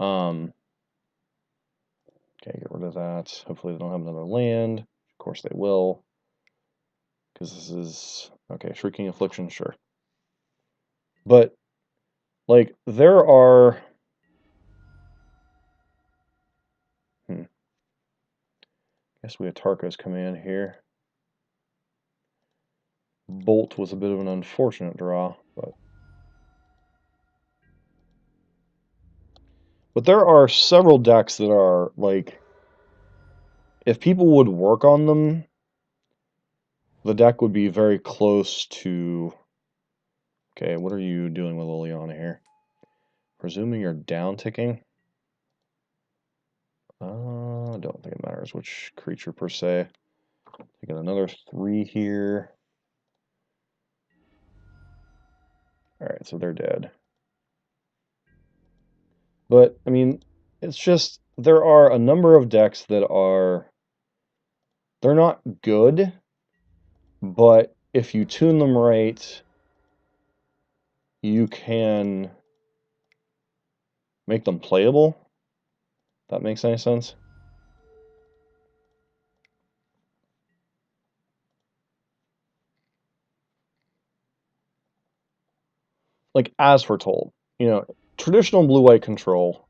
okay, get rid of that. Hopefully they don't have another land. Of course they will, because this is okay. Shrieking Affliction, sure, but like there are. Guess we had Tarka's command here. Bolt was a bit of an unfortunate draw, but there are several decks that are like, if people would work on them, the deck would be very close to. Okay, what are you doing with Liliana here? Presuming you're down ticking. I don't think it matters which creature per se. Taking another 3 here. Alright, so they're dead. But, I mean, it's just, there are a number of decks that are, they're not good, but if you tune them right, you can make them playable. If that makes any sense. Like As Foretold, you know, traditional blue-white control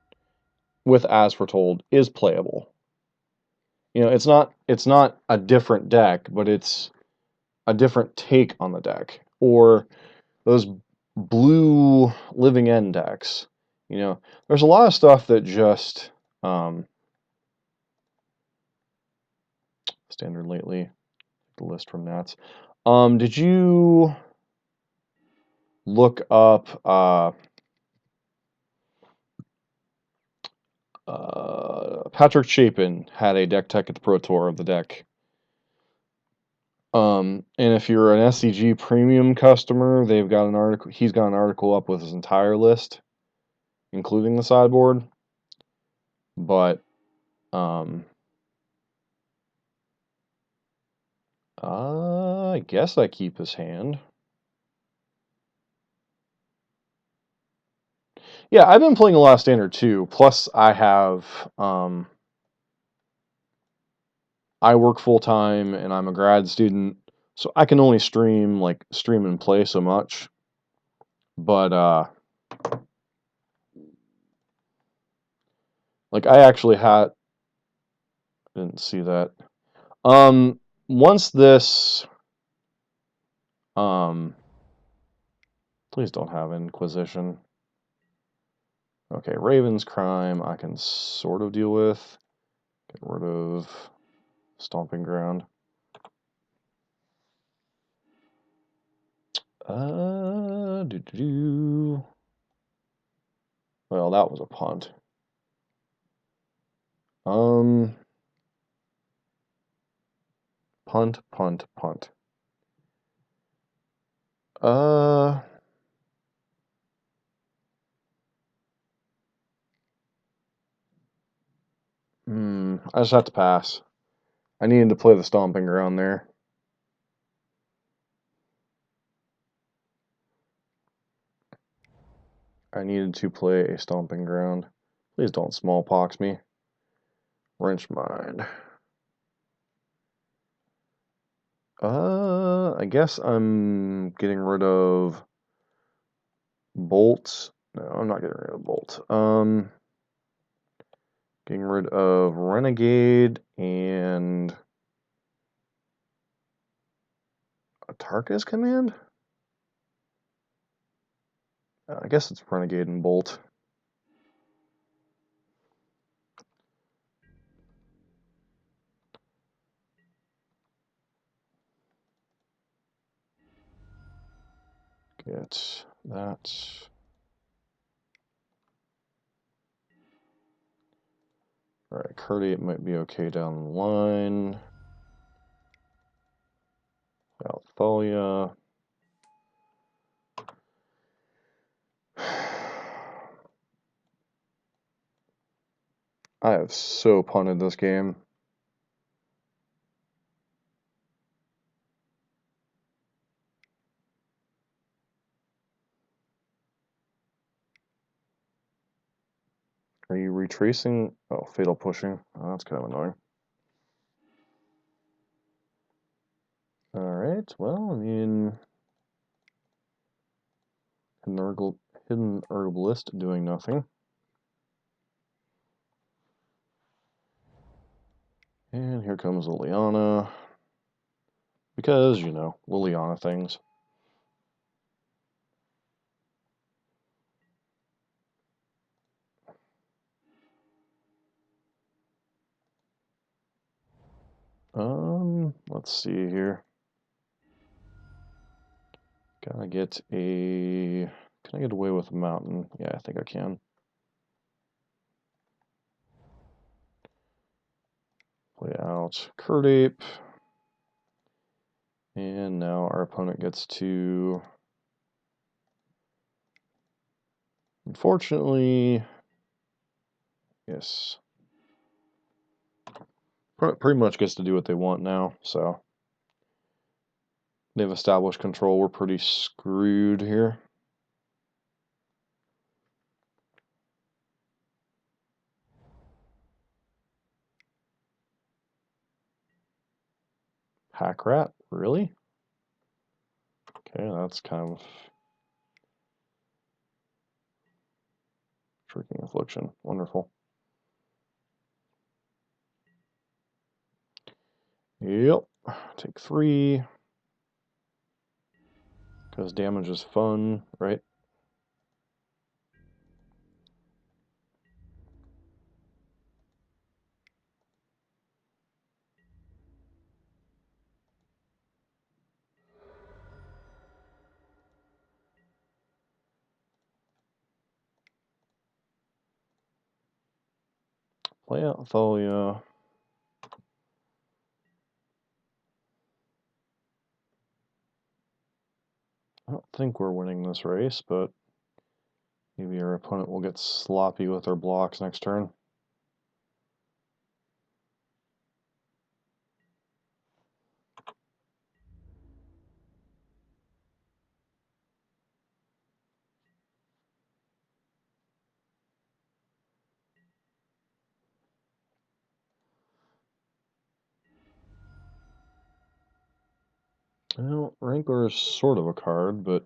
with As Foretold is playable. You know, it's not a different deck, but it's a different take on the deck. Or those blue Living End decks. You know, there's a lot of stuff that just standard lately. The list from Nats. Did you look up Patrick Chapin had a deck tech at the Pro Tour of the deck. And if you're an SCG premium customer, they've got an article. He's got an article up with his entire list, including the sideboard. But I guess I keep his hand. Yeah, I've been playing a lot of Standard too. Plus, I work full time and I'm a grad student, so I can only stream and play so much. But like I actually had didn't see that. Once this um, please don't have Inquisition. Okay, Raven's Crime I can sort of deal with. Get rid of Stomping Ground. Well, that was a punt. Punt, punt, punt. Uh, I just have to pass. I needed to play the Stomping Ground there. I needed to play a Stomping Ground. Please don't smallpox me. Wrench Mind. I guess I'm getting rid of Bolt. No, I'm not getting rid of Bolt. Getting rid of Renegade and a Tarkus command? I guess it's Renegade and Bolt. Get that. Alright, Curdy, it might be okay down the line. Althalia. I have so punted this game. Are you retracing? Oh, Fatal Pushing. Oh, that's kind of annoying. Alright, well, I mean... Hidden Herbalist doing nothing. And here comes Liliana. Because, you know, Liliana things. Let's see here. Can I get away with a mountain? Yeah, I think I can. Play out Curdape. And now our opponent gets to... Unfortunately... Yes. Pretty much gets to do what they want now, so... They've established control. We're pretty screwed here. Pack Rat? Really? Okay, that's kind of... Shrieking Affliction. Wonderful. Yep. Take 3. Because damage is fun, right? Play out Thalia. I don't think we're winning this race, but maybe our opponent will get sloppy with their blocks next turn. Well, Wrangler is sort of a card, but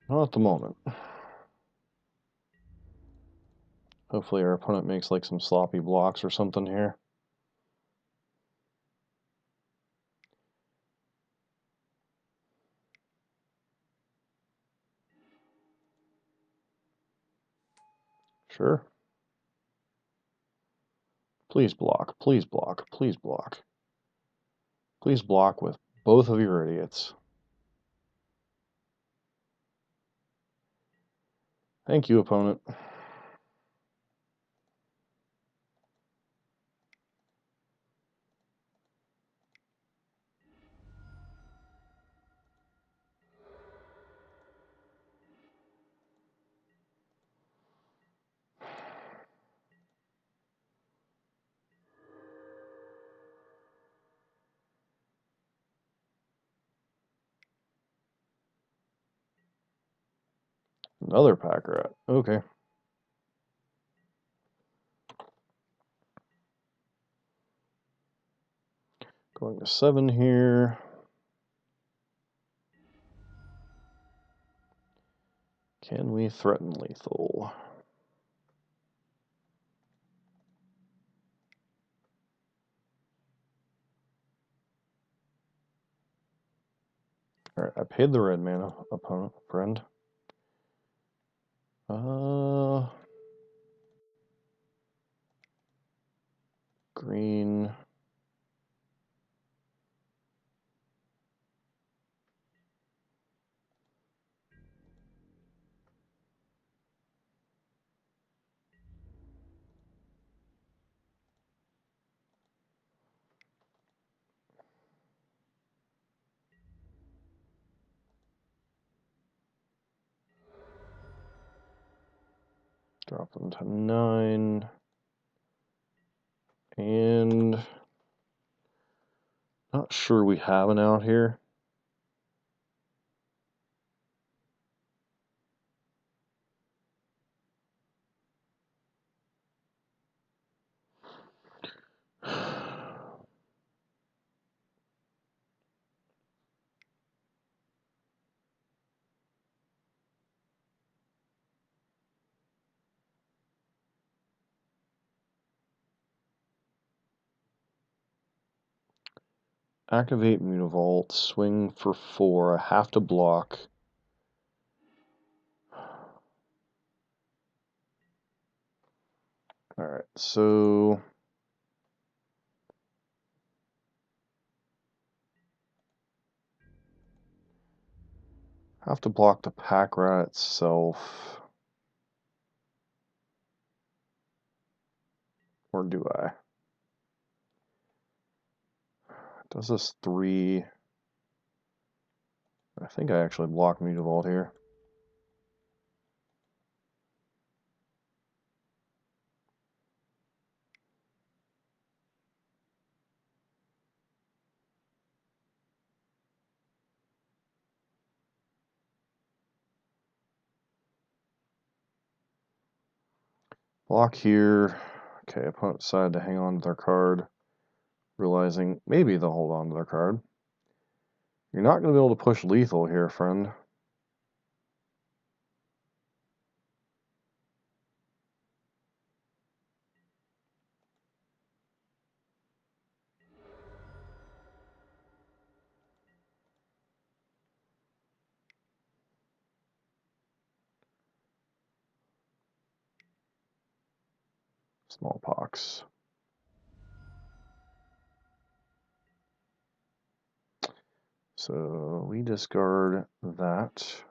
not at the moment. Hopefully our opponent makes like some sloppy blocks or something here. Sure. Please block, please block, please block. Please block with both of your idiots. Thank you, opponent. Another pack rat. Okay. Going to 7 here. Can we threaten lethal? Alright, I paid the red mana, opponent, friend. Green. Drop them to 9. And not sure we have an out here. Activate Mutavault, swing for 4. I have to block. Alright, so have to block the pack rat itself. Or do I? Does this 3? I think I actually block Mutavault here. Block here. Okay, opponent decided to hang on to their card, realizing maybe they'll hold on to their card. You're not going to be able to push lethal here, friend. Smallpox. So we discard that.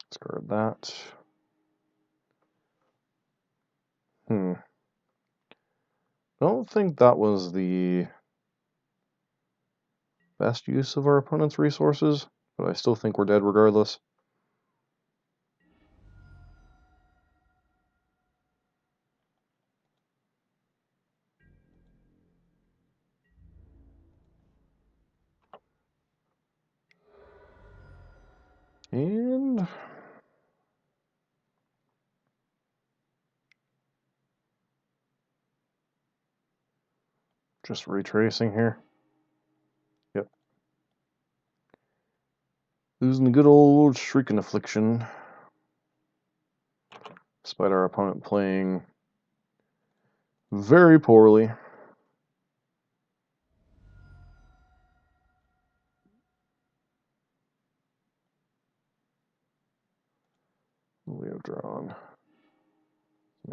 Discard that. I don't think that was the best use of our opponent's resources, but I still think we're dead regardless. And just retracing here. Yep. Losing the good old Shrieking Affliction. Despite our opponent playing very poorly. We have drawn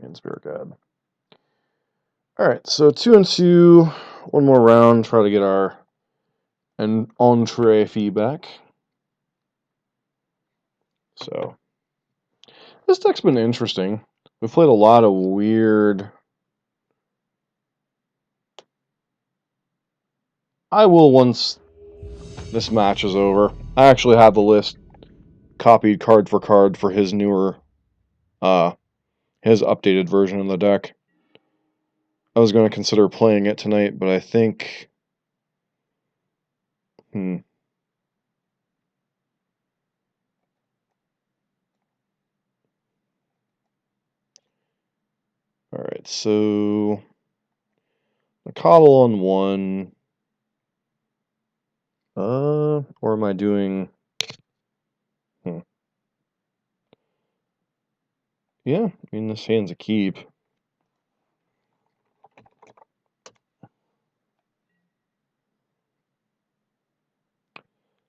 Main Spirit God. Alright, so 2 and 2. One more round. Try to get our entree feedback. So, this deck's been interesting. We've played a lot of weird... I will once this match is over. I actually have the list copied card for his newer, his updated version of the deck. I was going to consider playing it tonight, but I think... Alright, so... The coddle on 1... or am I doing... Yeah, I mean, this hand's a keep.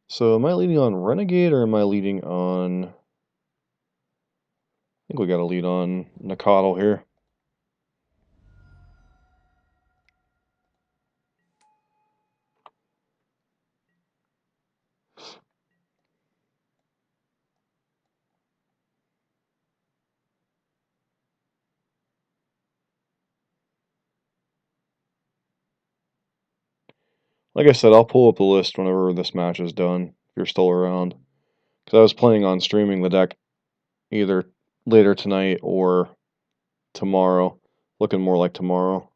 So, am I leading on Renegade, or am I leading on... I think we gotta lead on Nakatl here. Like I said, I'll pull up the list whenever this match is done, if you're still around. Because I was planning on streaming the deck either later tonight or tomorrow. Looking more like tomorrow.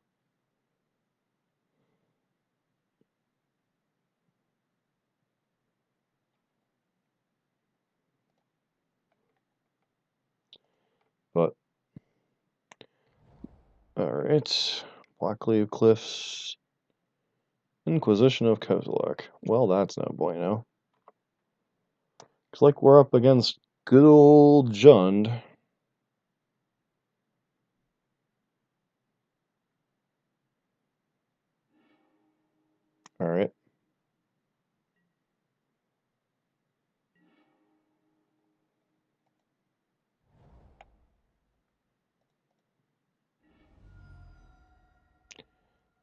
But, alright. Blackleaf Cliffs. Inquisition of Kozilek. Well, that's no bueno. Looks like we're up against good old Jund. Alright.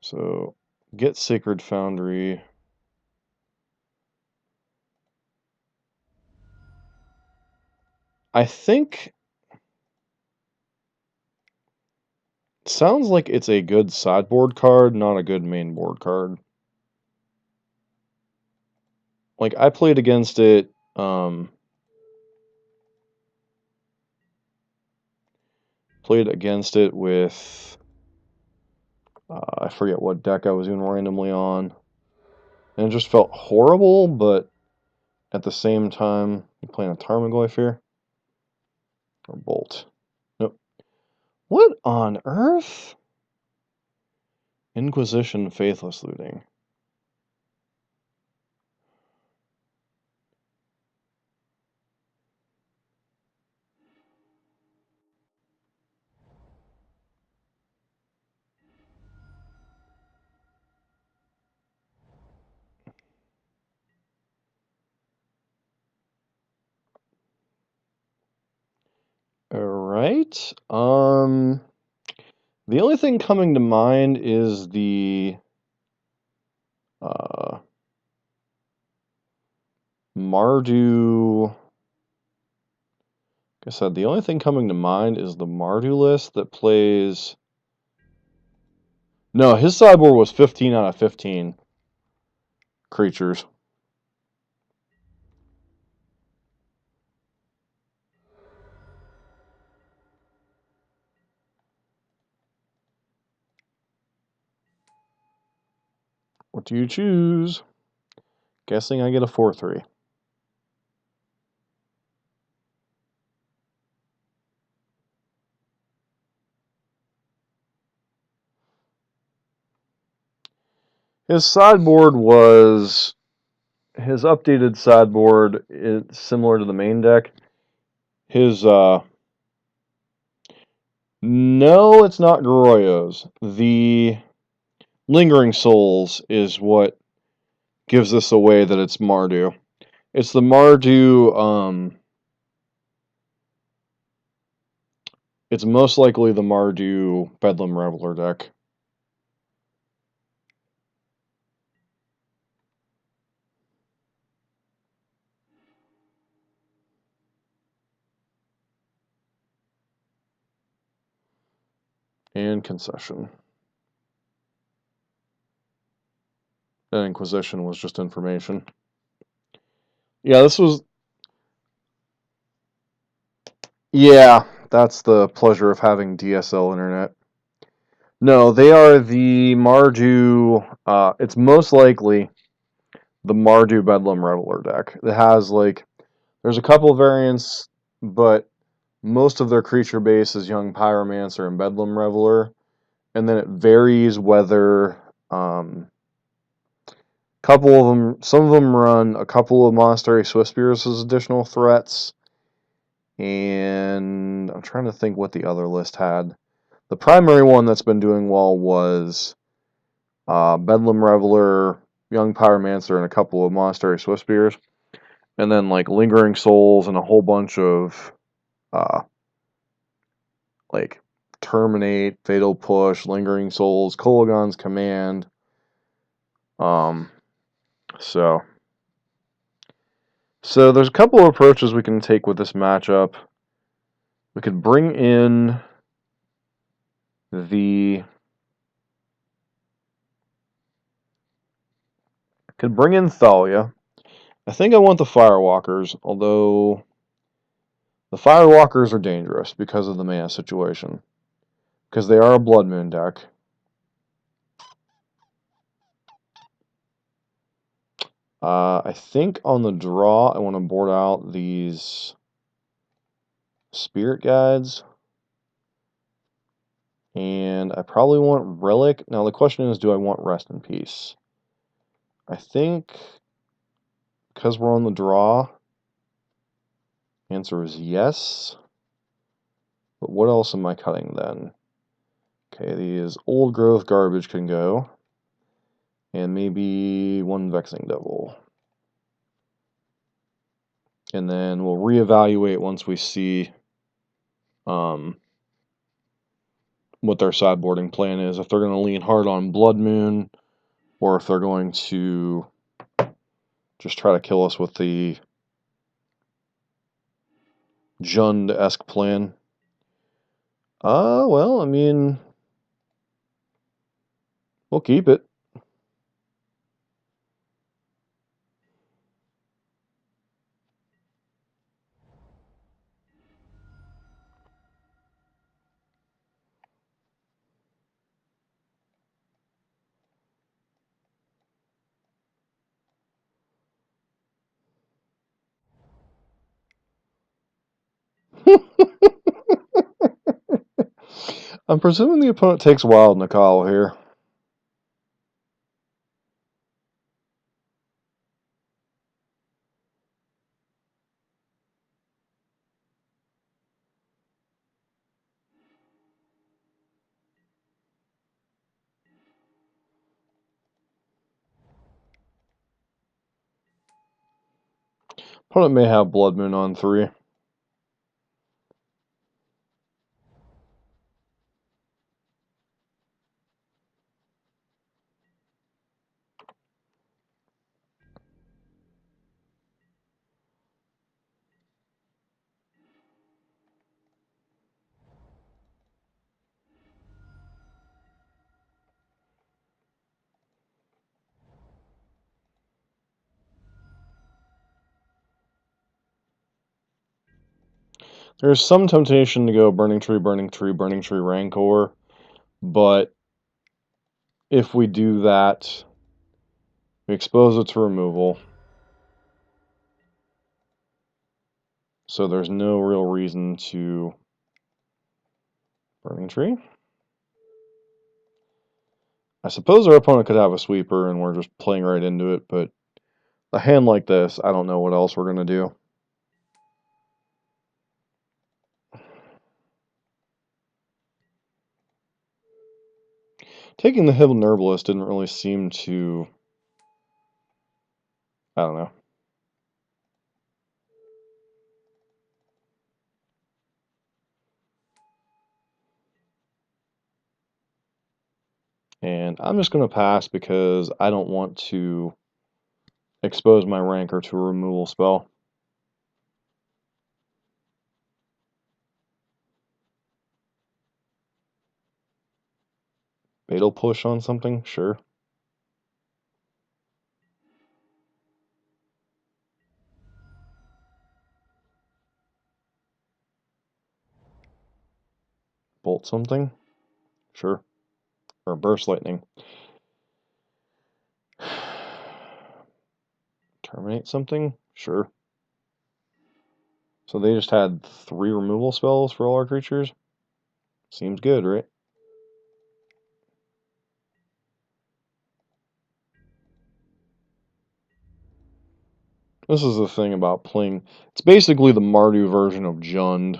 So, get Sacred Foundry. I think... Sounds like it's a good sideboard card, not a good main board card. Like, I played against it, with... I forget what deck I was doing randomly on. And it just felt horrible, but at the same time... You playing a Tarmogoyf here? Or Bolt? Nope. What on earth? Inquisition Faithless Looting. Alright. The only thing coming to mind is the Mardu. Like I said, the only thing coming to mind is the Mardu list that plays... No, his sideboard was 15 out of 15 creatures. What do you choose? Guessing I get a 4-3. His sideboard was his updated sideboard is similar to the main deck. His no, it's not Garroyos. The Lingering Souls is what gives this away that it's Mardu. It's the Mardu, it's most likely the Mardu Bedlam Reveler deck. And Concession. And Inquisition was just information. Yeah, this was... Yeah, that's the pleasure of having DSL internet. No, they are the Mardu... it's most likely the Mardu Bedlam Reveler deck. It has, like... There's a couple of variants, but most of their creature base is Young Pyromancer and Bedlam Reveler. And then it varies whether... couple of them, some of them run a couple of Monastery Swiftspears as additional threats, and I'm trying to think what the other list had. The primary one that's been doing well was Bedlam Reveler, Young Pyromancer, and a couple of Monastery Swiftspears, and then like Lingering Souls and a whole bunch of like Terminate, Fatal Push, Lingering Souls, Kolagon's Command. So there's a couple of approaches we can take with this matchup. We could bring in Thalia. I think I want the Firewalkers, although the Firewalkers are dangerous because of the mana situation. Because they are a Blood Moon deck. I think on the draw I want to board out these Spirit Guides. And I probably want Relic. Now the question is, do I want Rest in Peace? I think because we're on the draw, answer is yes. But what else am I cutting then? Okay, these Old Growth garbage can go. And maybe one Vexing Devil. And then we'll reevaluate once we see what their sideboarding plan is. If they're going to lean hard on Blood Moon, or if they're going to just try to kill us with the Jund-esque plan. Well, I mean, we'll keep it. I'm presuming the opponent takes Wild Nacala here. Opponent may have Blood Moon on 3. There's some temptation to go Burning Tree, Burning Tree, Burning Tree, Rancor, but if we do that, we expose it to removal. So there's no real reason to Burning Tree. I suppose our opponent could have a sweeper and we're just playing right into it, but A hand like this, I don't know what else we're going to do. Taking the Hidden Herbalist didn't really seem to... I don't know. And I'm just going to pass because I don't want to expose my Rancor to a removal spell. Fatal Push on something? Sure. Bolt something? Sure. Or Burst Lightning. Terminate something? Sure. So they just had 3 removal spells for all our creatures? Seems good, right? This is the thing about playing. It's basically the Mardu version of Jund.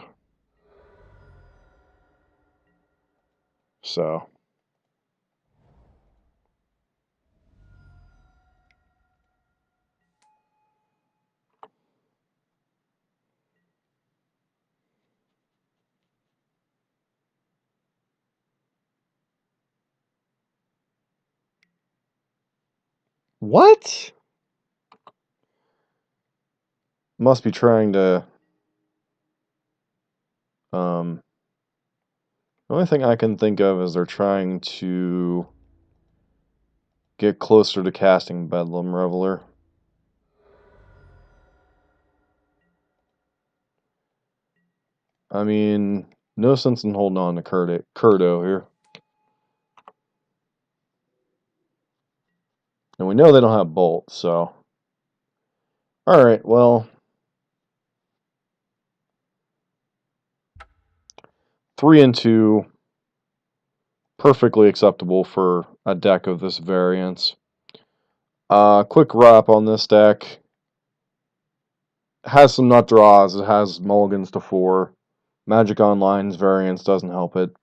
So. What? Must be trying to... The only thing I can think of is they're trying to get closer to casting Bedlam Reveler. I mean, no sense in holding on to Kurdo here. And we know they don't have Bolt, so... Alright, well... 3 and 2... Perfectly acceptable for a deck of this variance. Quick wrap on this deck. Has some nut draws. It has mulligans to 4. Magic Online's variance doesn't help it.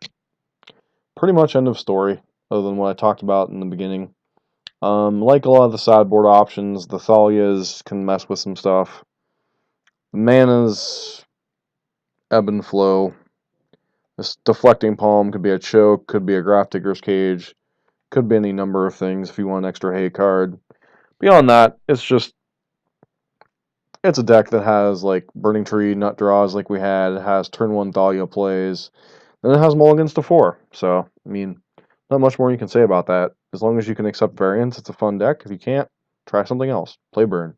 Pretty much end of story, other than what I talked about in the beginning. Like a lot of the sideboard options, the Thalias can mess with some stuff. The mana's ebb and flow. This Deflecting Palm could be a choke, could be a Grafdigger's Cage, could be any number of things if you want an extra hate card. Beyond that, it's a deck that has like Burning Tree, nut draws like we had, it has turn 1 Thalia plays, and it has mulligans to 4. So, I mean, not much more you can say about that. As long as you can accept variance, it's a fun deck. If you can't, try something else. Play Burn.